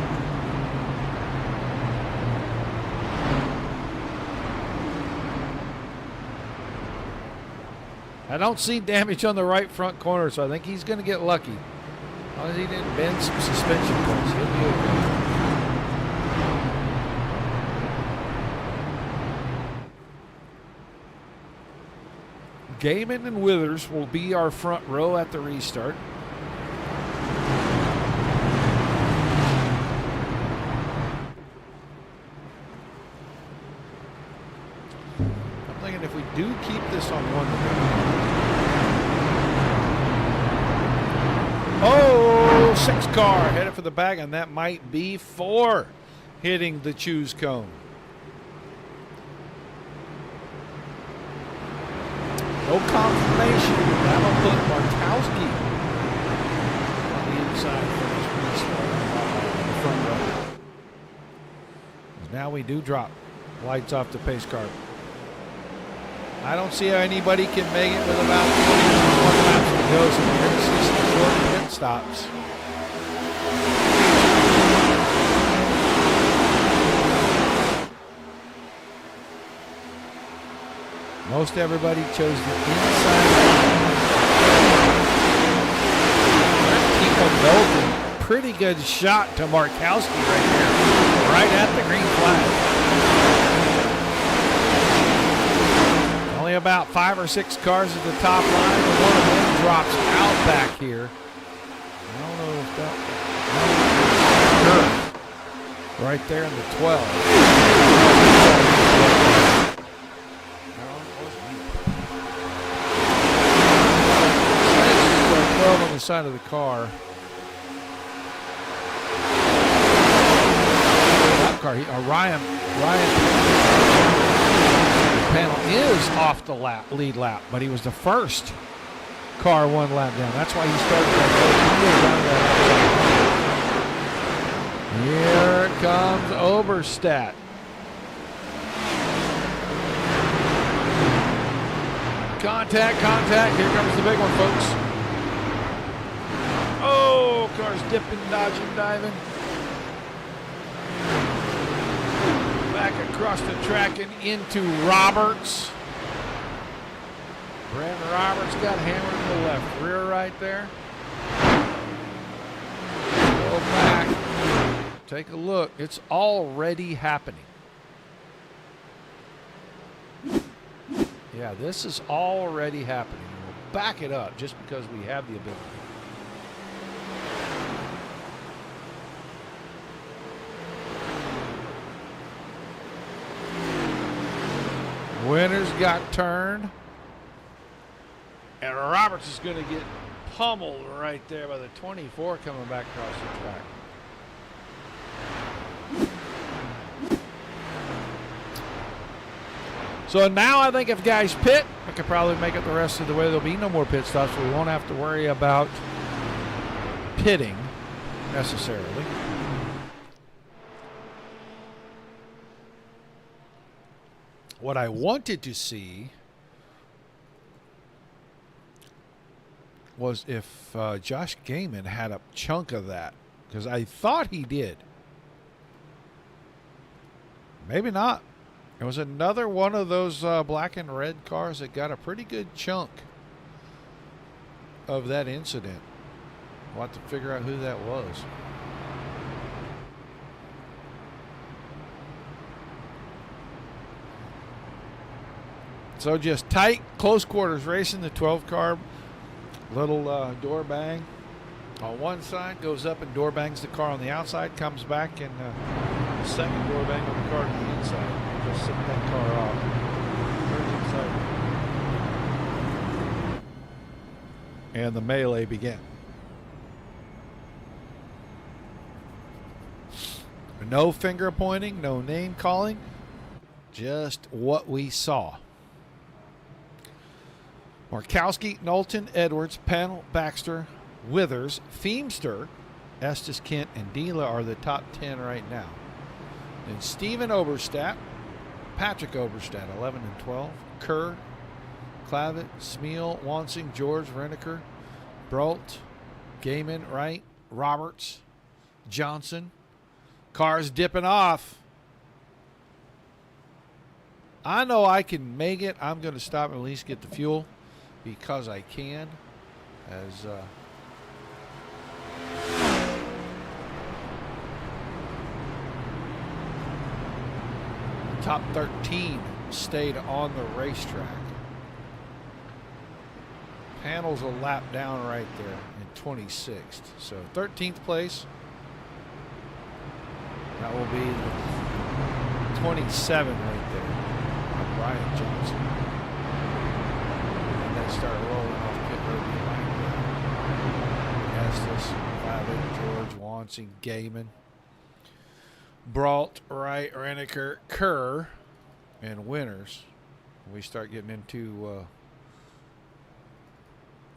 I don't see damage on the right front corner, so I think he's going to get lucky. As long as he didn't bend some suspension points, he'll be okay. Gaiman and Withers will be our front row at the restart. I'm thinking if we do keep this on one. Oh, 6 car headed for the bag, and that might be 4 hitting the Choose cone. No confirmation. That'll put Markowski on the inside for this restart on the front row. Now we do drop lights off the pace car. I don't see how anybody can make it with about 21 laps to go, so we're going to see some short pit stops. Most everybody chose the inside. Timo Belton, pretty good shot to Markowski right there, right at the green flag. Only about 5 or 6 cars at the top line, and one of them drops out back here. I don't know if that. Right there in the 12. On the side of the car. Ryan panel is off the lead lap, but he was the first car 1 lap down. That's why he started that. Here comes Oberstadt. Contact. Here comes the big one, folks. Oh, car's dipping, dodging, diving. Back across the track and into Roberts. Brandon Roberts got hammered to the left rear right there. Go back. Take a look. It's already happening. Yeah, this is already happening. We'll back it up just because we have the ability. Winters got turned. And Roberts is going to get pummeled right there by the 24 coming back across the track. So now I think if guys pit, I could probably make it the rest of the way. There'll be no more pit stops, so we won't have to worry about pitting necessarily. What I wanted to see was if Josh Gaiman had a chunk of that, because I thought he did. Maybe not. It was another one of those black and red cars that got a pretty good chunk of that incident. We'll have to figure out who that was. So just tight, close quarters racing, the 12 car. Little door bang on one side, goes up and door bangs the car on the outside, comes back and the second door bang on the car to the inside. Just sit that car off. Very exciting. And the melee began. No finger pointing, no name calling, just what we saw. Markowski, Knowlton, Edwards, Panel, Baxter, Withers, Feemster, Estes, Kent, and Dila are the top 10 right now. Then Steven Oberstadt, Patrick Oberstadt, 11 and 12, Kerr, Clavitt, Smeal, Wansing, George, Reneker, Brault, Gaiman, Wright, Roberts, Johnson. Cars dipping off. I know I can make it. I'm going to stop and at least get the fuel because I can. As the top 13 stayed on the racetrack. Panel's a lap down right there in 26th. So 13th place. That will be 27 right there on Brian Johnson. And they start rolling off pit road behind them. Estes, Clavitt, George, Wansing, Gaiman, Brault, Wright, Reneker, Kerr, and Winters. We start getting into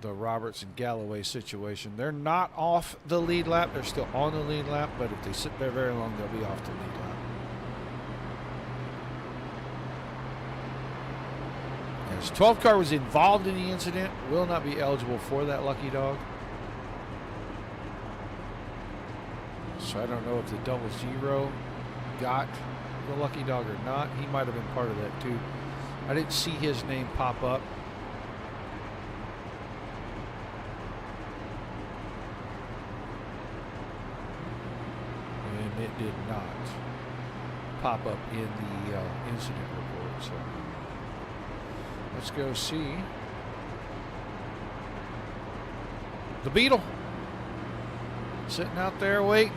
the Roberts and Galloway situation. They're not off the lead lap. They're still on the lead lap, but if they sit there very long, they'll be off the lead lap. As 12 car was involved in the incident, will not be eligible for that lucky dog. So I don't know if the 00 got the lucky dog or not. He might have been part of that too. I didn't see his name pop up. It did not pop up in the incident report. So let's go see the Beetle sitting out there waiting.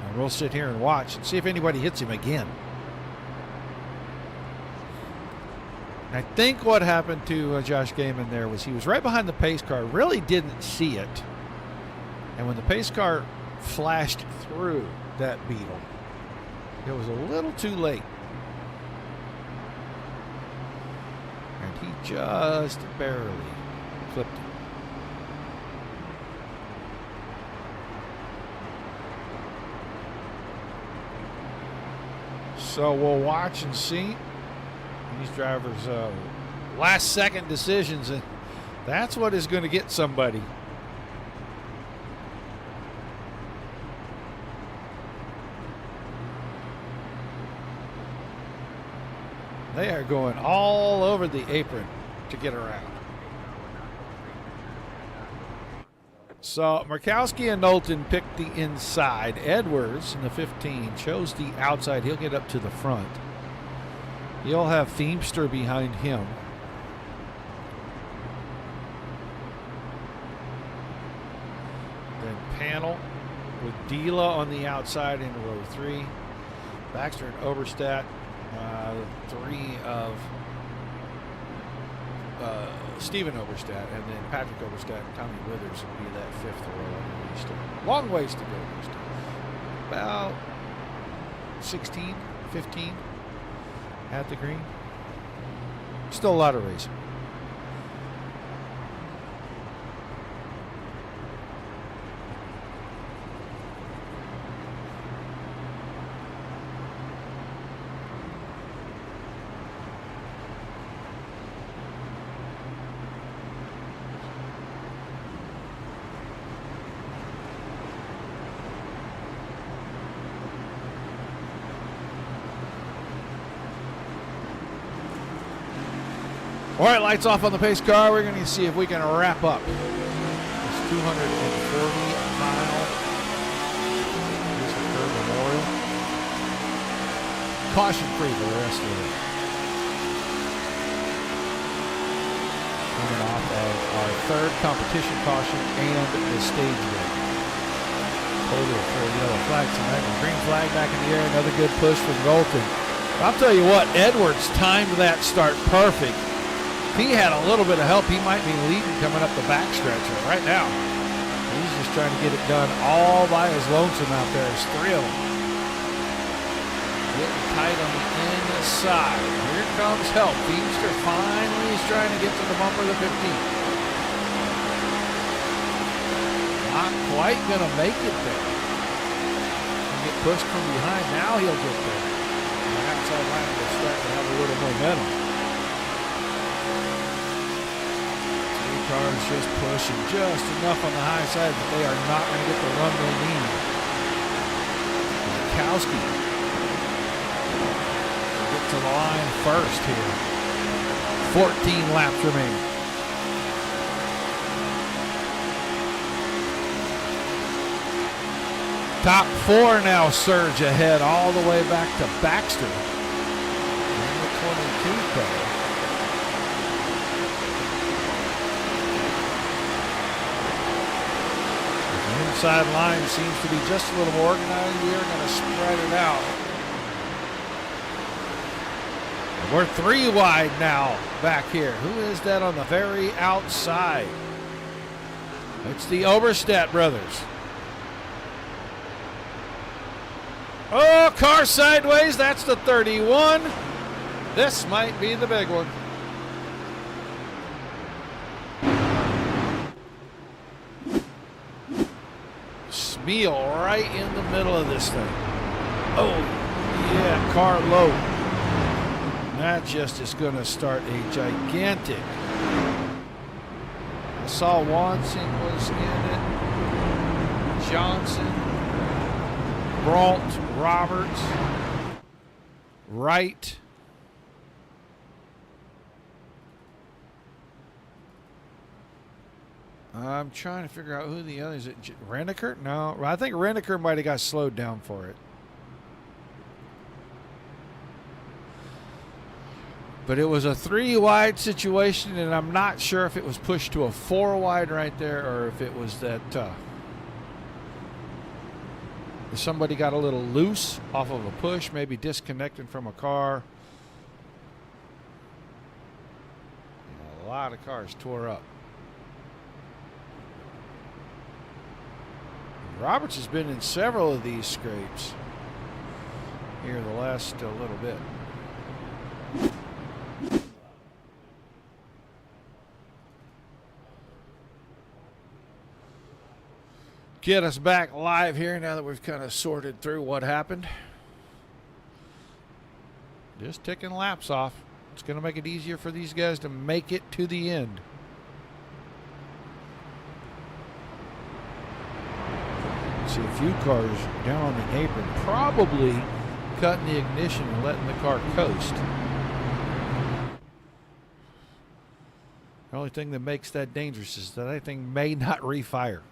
And we'll sit here and watch and see if anybody hits him again. I think what happened to Josh Gaiman there was he was right behind the pace car, really didn't see it. And when the pace car flashed through that Beetle, it was a little too late. And he just barely clipped it. So we'll watch and see these drivers' last second decisions, and that's what is going to get somebody. They are going all over the apron to get around. So Markowski and Knowlton picked the inside. Edwards in the 15 chose the outside. He'll get up to the front. He'll have Feemster behind him. Then Panel with Dila on the outside in row 3. Baxter and Oberstadt. 3 of Steven Oberstadt, and then Patrick Oberstadt and Tommy Withers will be that 5th row. Long ways to go. About 16, 15. at the green. Still a lot of racing. All right, lights off on the pace car. We're going to see if we can wrap up this 240-mile Memorial. Caution-free for the rest of it. Coming off of our third competition caution and the stage break. Total for yellow flag tonight. The green flag back in the air. Another good push from Golden. I'll tell you what, Edwards timed that start perfect. If he had a little bit of help, he might be leading coming up the backstretch. Right now, he's just trying to get it done all by his lonesome out there. There's three of them. Getting tight on the inside. Here comes help. Beamster finally is trying to get to the bumper of the 15. Not quite going to make it there. He'll get pushed from behind. Now he'll get there. The outside line will start to have a little momentum. Cars just pushing just enough on the high side, but they are not going to get the run they need. Kowski get to the line first here. 14 laps remaining. Top four now surge ahead all the way back to Baxter. Number 22 car. Inside line seems to be just a little more organized. We are going to spread it out. And we're three wide now back here. Who is that on the very outside? It's the Oberstadt brothers. Oh, car sideways. That's the 31. This might be the big one. Meal right in the middle of this thing. Oh, yeah, car low. That just is going to start a gigantic. I saw Watson was in it. Johnson, Brault, Roberts, Wright. I'm trying to figure out who the others. Is it Renneker? No, I think Renneker might have got slowed down for it. But it was a 3-wide situation, and I'm not sure if it was pushed to a 4-wide right there or if it was that somebody got a little loose off of a push, maybe disconnected from a car. A lot of cars tore up. Roberts has been in several of these scrapes here the last little bit. Get us back live here now that we've kind of sorted through what happened. Just ticking laps off. It's going to make it easier for these guys to make it to the end. See a few cars down on the apron, probably cutting the ignition and letting the car coast. The only thing that makes that dangerous is that that thing may not refire.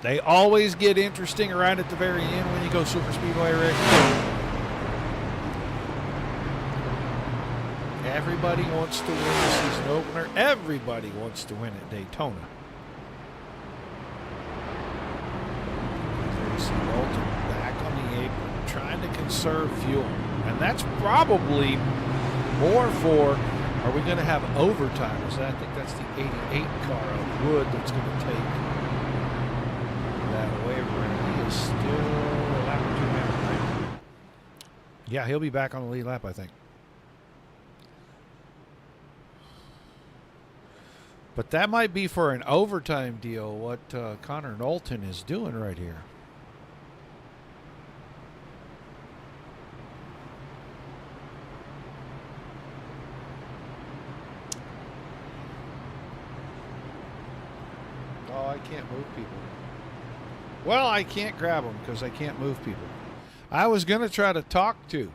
They always get interesting right at the very end when you go super speedway racing. Everybody wants to win the season opener. Everybody wants to win at Daytona. There's Walton back on the apron, trying to conserve fuel. And that's probably more for Are we going to have overtime? I think that's the 88 car of Wood that's going to take that waiver, and he is still a lap or two behind, right? Yeah, he'll be back on the lead lap, I think. But that might be for an overtime deal, what Connor Knowlton is doing right here. Oh, I can't move people. Well, I can't grab them because I can't move people. I was going to try to talk to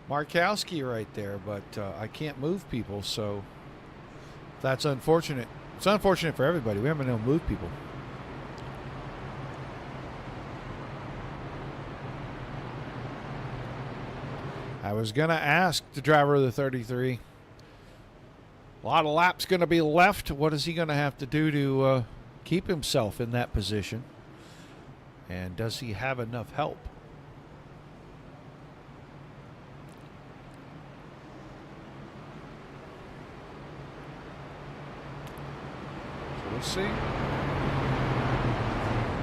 Markowski right there, but I can't move people, so that's unfortunate. It's unfortunate for everybody. We haven't been able to move people. I was going to ask the driver of the 33. A lot of laps going to be left. What is he going to have to do to keep himself in that position? And does he have enough help? So we'll see.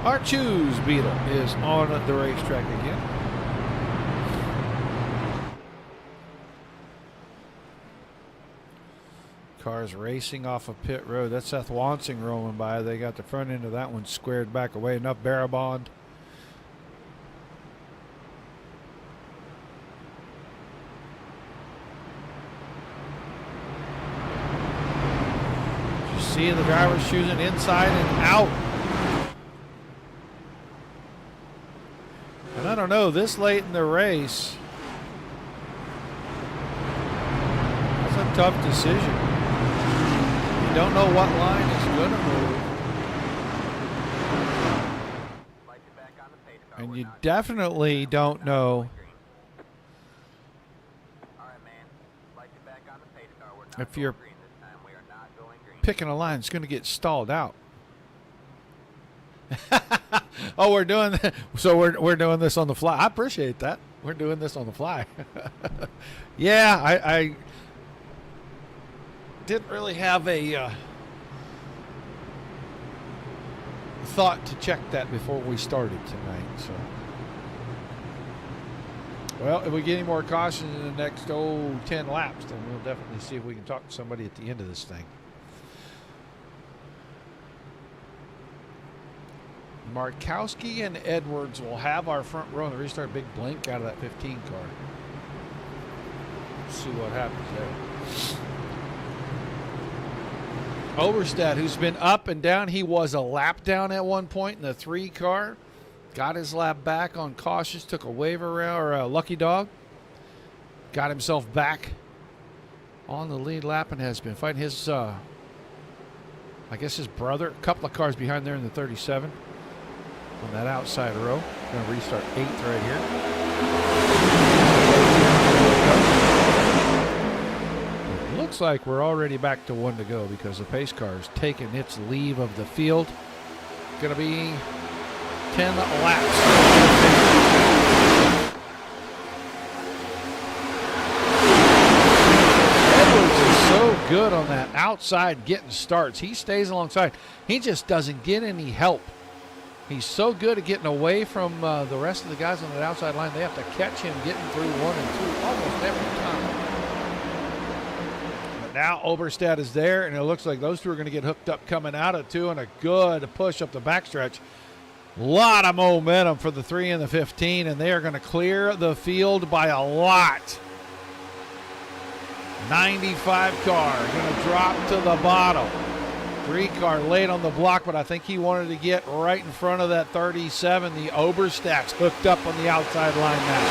Our Choose Beetle is on the racetrack again. Cars racing off of pit road. That's Seth Wansing rolling by. They got the front end of that one squared back away. Enough Barabond. You see the drivers choosing inside and out. And I don't know, this late in the race, that's a tough decision. Don't know what line is going to move. And you definitely don't know if you're picking a line that's going to get stalled out. Oh, we're doing so we're doing this on the fly. I appreciate that. We're doing this on the fly. Yeah, I didn't really have a thought to check that before we started tonight. So, well, if we get any more cautions in the next 10 laps, then we'll definitely see if we can talk to somebody at the end of this thing. Markowski and Edwards will have our front row in the restart. Big blink out of that 15 car. Let's see what happens there. Oberstadt, who's been up and down, he was a lap down at one point in the 3 car. Got his lap back on cautious, took a waiver around, or a lucky dog. Got himself back on the lead lap and has been fighting his, I guess his brother, a couple of cars behind there in the 37 on that outside row. Going to restart 8th right here. Looks like we're already back to 1 to go because the pace car is taking its leave of the field. Going to be 10 laps. Edwards is so good on that outside getting starts. He stays alongside. He just doesn't get any help. He's so good at getting away from the rest of the guys on that outside line. They have to catch him getting through 1 and 2 almost every time. Now Oberstadt is there, and it looks like those two are going to get hooked up coming out of 2 and a good push up the backstretch. A lot of momentum for the 3 and the 15, and they are going to clear the field by a lot. 95 car going to drop to the bottom. 3 car late on the block, but I think he wanted to get right in front of that 37. The Oberstadt's hooked up on the outside line now.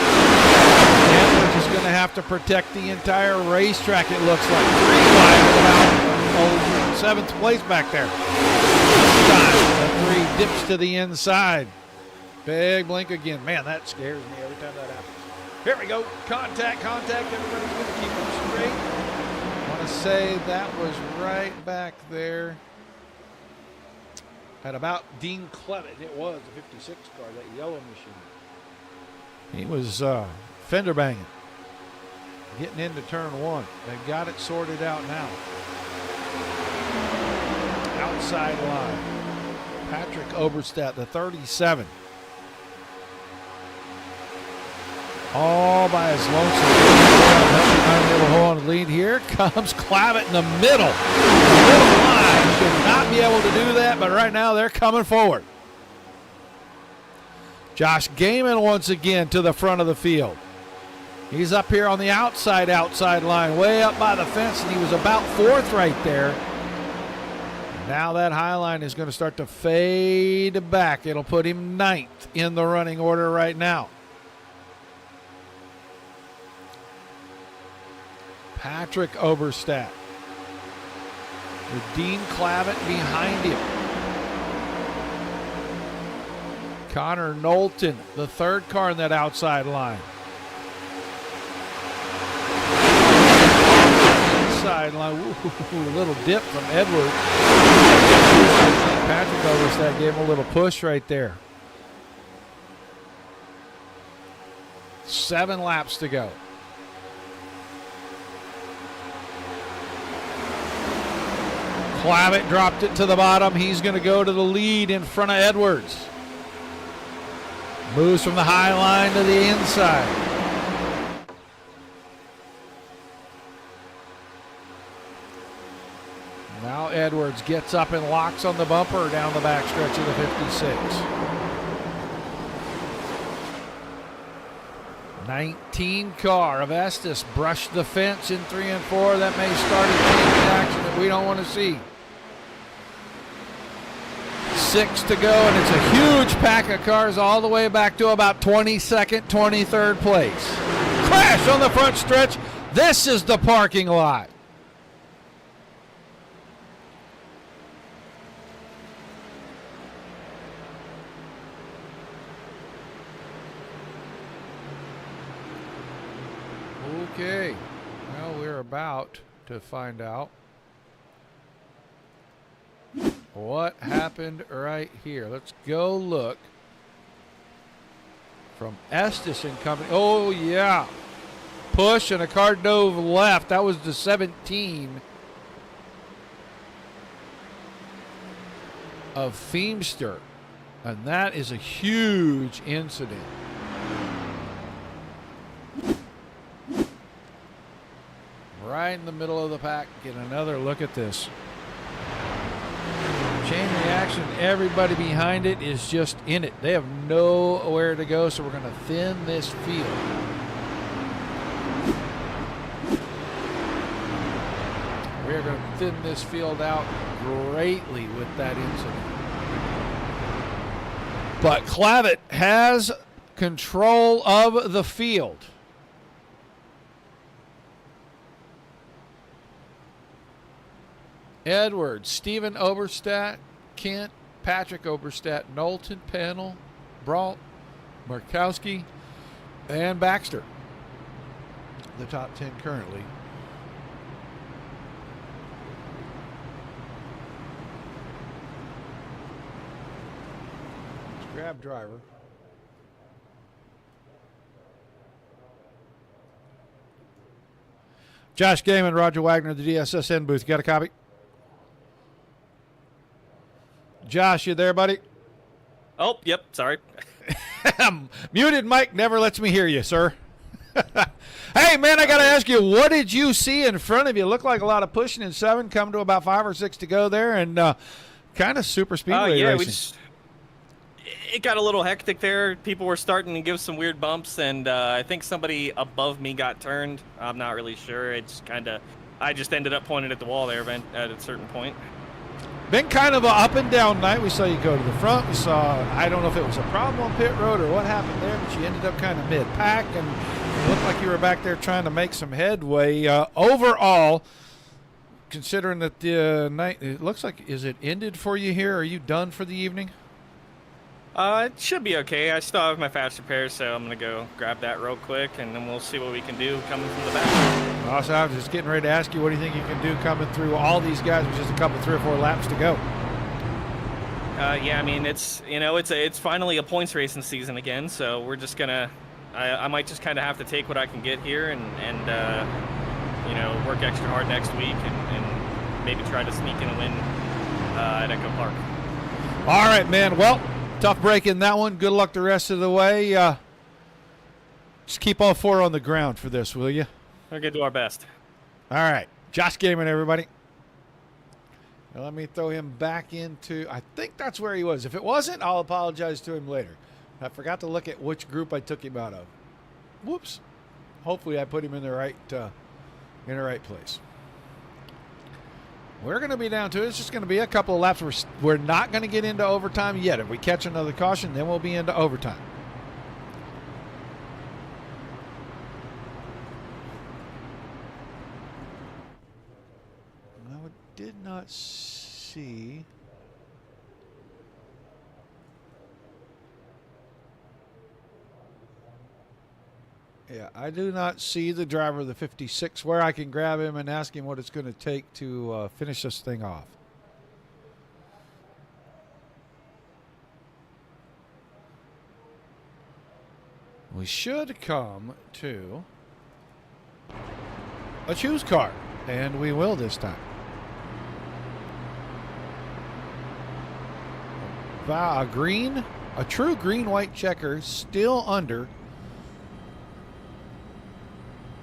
Edwards is going to have to protect the entire racetrack, it looks like. 3 wide, about 7th place back there. This time, the 3 dips to the inside. Big blink again. Man, that scares me every time that happens. Here we go. Contact. Everybody's going to keep them straight. I want to say that was right back there at about Dean Clevitt. It was the 56 car, that yellow machine. He was fender banging. getting into turn 1. They've got it sorted out now. Outside line. Patrick Oberstadt, the 37. All by his lonesome. Able to hold on to lead. Here comes Clavitt in the middle. The middle line should not be able to do that, but right now they're coming forward. Josh Gaiman once again to the front of the field. He's up here on the outside line, way up by the fence, and he was about 4th right there. Now that high line is going to start to fade back. It'll put him 9th in the running order right now. Patrick Oberstadt with Dean Clavitt behind him. Connor Knowlton, the 3rd car in that outside line. Inside line, ooh, a little dip from Edward. Patrick Oberstadt gave him a little push right there. 7 laps to go. Clavitt dropped it to the bottom. He's going to go to the lead in front of Edwards. Moves from the high line to the inside. Now Edwards gets up and locks on the bumper down the backstretch of the 56. 19 car of Estes brushed the fence in 3 and 4. That may start a chain reaction that we don't want to see. 6 to go, and it's a huge pack of cars all the way back to about 22nd, 23rd place. Crash on the front stretch. This is the parking lot. Okay, well, we're about to find out what happened right here. Let's go look from Estes and Company. Oh, yeah. Push and a car dove left. That was the 17 of Feemster. And that is a huge incident. Right in the middle of the pack. Get another look at this. Chain reaction, everybody behind it is just in it. They have nowhere to go, so we're going to thin this field. We're going to thin this field out greatly with that incident. But Clavitt has control of the field. Edwards, Stephen Oberstadt, Kent, Patrick Oberstadt, Knowlton, Pennell, Brault, Markowski, and Baxter. The top 10 currently. Let's grab driver. Josh Gaiman, Roger Wagner, the DSSN booth. You got a copy? Josh, you there, buddy? Oh, yep, sorry. Muted mic never lets me hear you, sir. Hey, man, I got to ask you, what did you see in front of you? Looked like a lot of pushing in 7, come to about 5 or 6 to go there, and kind of super speedway racing. It got a little hectic there. People were starting to give some weird bumps, and I think somebody above me got turned. I'm not really sure. It's kind of, I just ended up pointing at the wall there at a certain point. Been kind of an up and down night. We saw you go to the front. We saw, I don't know if it was a problem on pit road or what happened there, but you ended up kind of mid-pack, and it looked like you were back there trying to make some headway. Overall, considering that the night, it looks like, is it ended for you here? Are you done for the evening? It should be okay. I still have my fast repair, so I'm going to go grab that real quick, and then we'll see what we can do coming from the back. Also, I was just getting ready to ask you, what do you think you can do coming through all these guys with just a couple, 3 or 4 laps to go? Yeah, I mean, it's finally a points racing season again, so we're just going to I might just kind of have to take what I can get here and you know, work extra hard next week and maybe try to sneak in a win at Echo Park. All right, man. Well, tough break in that one. Good luck the rest of the way. Just keep all 4 on the ground for this, will you? We're going to do our best. All right. Josh Gaiman, everybody. Now let me throw him back into, I think that's where he was. If it wasn't, I'll apologize to him later. I forgot to look at which group I took him out of. Whoops. Hopefully I put him in the right place. We're going to be down to it. It's just going to be a couple of laps. We're not going to get into overtime yet. If we catch another caution, then we'll be into overtime. I did not see. Yeah, I do not see the driver of the 56 where I can grab him and ask him what it's going to take to finish this thing off. We should come to a choose car, and we will this time. A true green-white checker, still under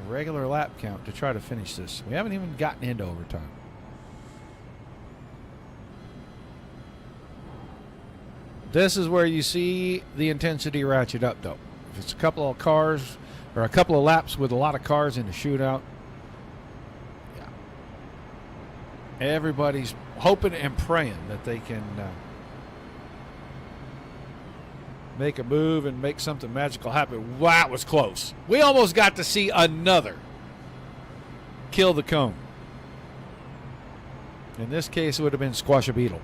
regular lap count to try to finish this. We haven't even gotten into overtime. This is where you see the intensity ratchet up, though. If it's a couple of cars or a couple of laps with a lot of cars in the shootout, yeah, everybody's hoping and praying that they can make a move and make something magical happen. Wow, that was close. We almost got to see another kill the cone. In this case, it would have been squash a beetle.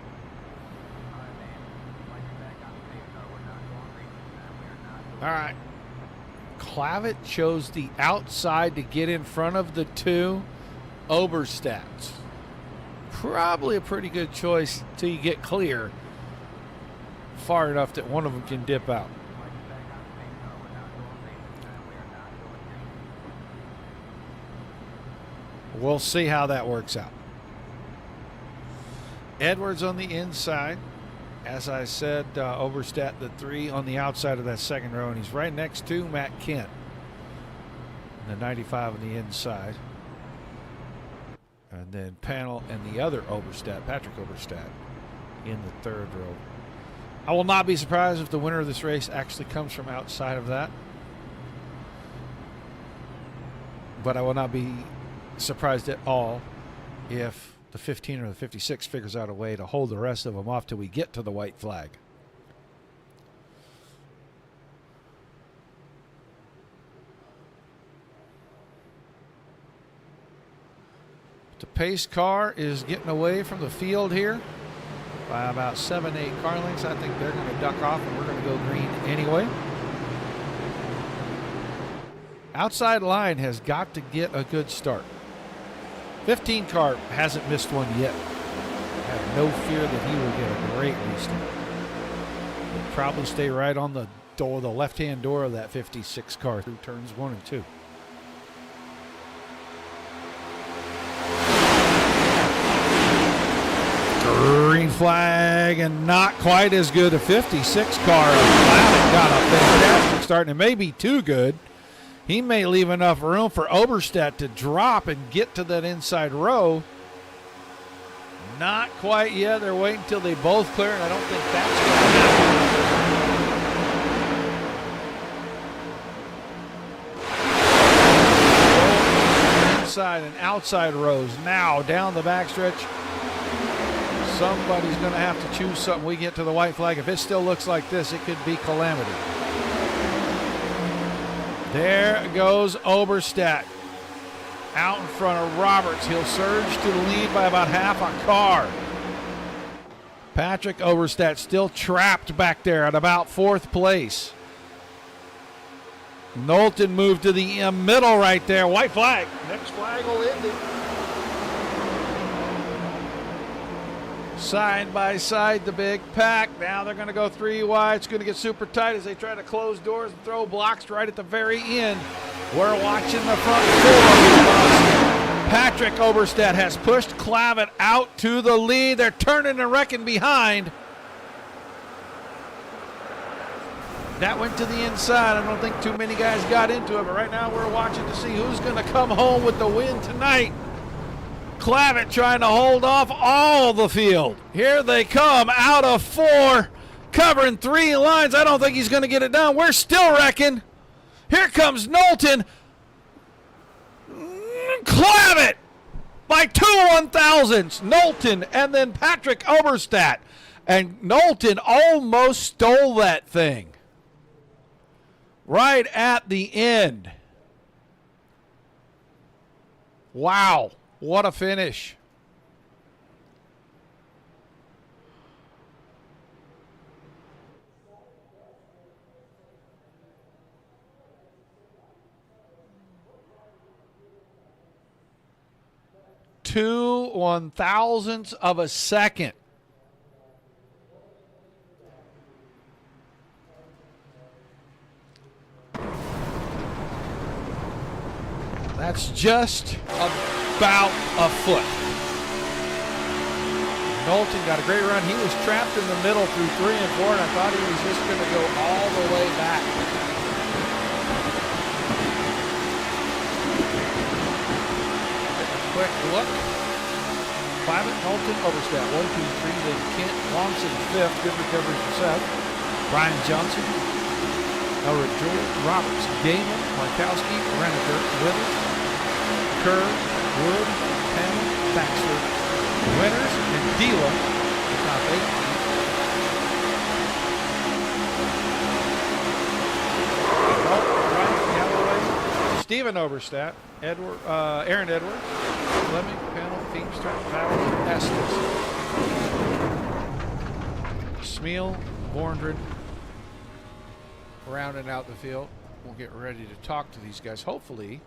All right. Clavitt chose the outside to get in front of the 2 Oberstats. Probably a pretty good choice till you get clear far enough that one of them can dip out. We'll see how that works out. Edwards on the inside. As I said, Oberstat the 3 on the outside of that second row, and he's right next to Matt Kent. The 95 on the inside. And then Panel and the other Oberstat, Patrick Oberstat, in the 3rd row. I will not be surprised if the winner of this race actually comes from outside of that. But I will not be surprised at all if the 15 or the 56 figures out a way to hold the rest of them off till we get to the white flag. The pace car is getting away from the field here by about 7-8 car lengths. I think they're going to duck off and we're going to go green anyway. Outside line has got to get a good start. 15 car hasn't missed one yet. I have no fear that he will get a great restart. He'll probably stay right on the door, the left-hand door of that 56 car through turns 1 and 2. Green flag, and not quite as good. A 56 car. Clavitt got a fantastic start, and it may be too good. He may leave enough room for Oberstat to drop and get to that inside row. Not quite yet. They're waiting until they both clear, and I don't think that's going to happen. Inside and outside rows now down the backstretch. Somebody's going to have to choose something. We get to the white flag. If it still looks like this, it could be calamity. There goes Oberstat out in front of Roberts. He'll surge to the lead by about half a car. Patrick Oberstat still trapped back there at about 4th place. Knowlton moved to the middle right there. White flag. Next flag will end it. Side by side, the big pack. Now they're going to go 3 wide. It's going to get super tight as they try to close doors and throw blocks right at the very end. We're watching the front 4. Patrick Oberstadt has pushed Clavitt out to the lead. They're turning and wrecking behind. That went to the inside. I don't think too many guys got into it, but right now we're watching to see who's going to come home with the win tonight. Clavitt trying to hold off all the field. Here they come out of 4, covering 3 lines. I don't think he's going to get it done. We're still wrecking. Here comes Knowlton. Clavitt by 2 1,000ths. Knowlton and then Patrick Oberstadt. And Knowlton almost stole that thing right at the end. Wow. What a finish. Two 1,000ths of a second. That's just about a foot. Knowlton got a great run. He was trapped in the middle through 3 and 4, and I thought he was just going to go all the way back. Quick look. Clavitt, Knowlton, Oberstadt. 1, 2, 3. Then Kent Longson 5th. Good recovery for Seth. Brian Johnson. Elric George. Roberts. Damon. Markowski. Renaker. Withers. Kerr. Wood. Penn. Baxter. Winners. And Dela. Top 8. Stephen Oberstadt, Aaron Edwards, Fleming, Pennell, Feemster, Fowler, Estes, Smeal, Borndred, rounding out the field. We'll get ready to talk to these guys. Hopefully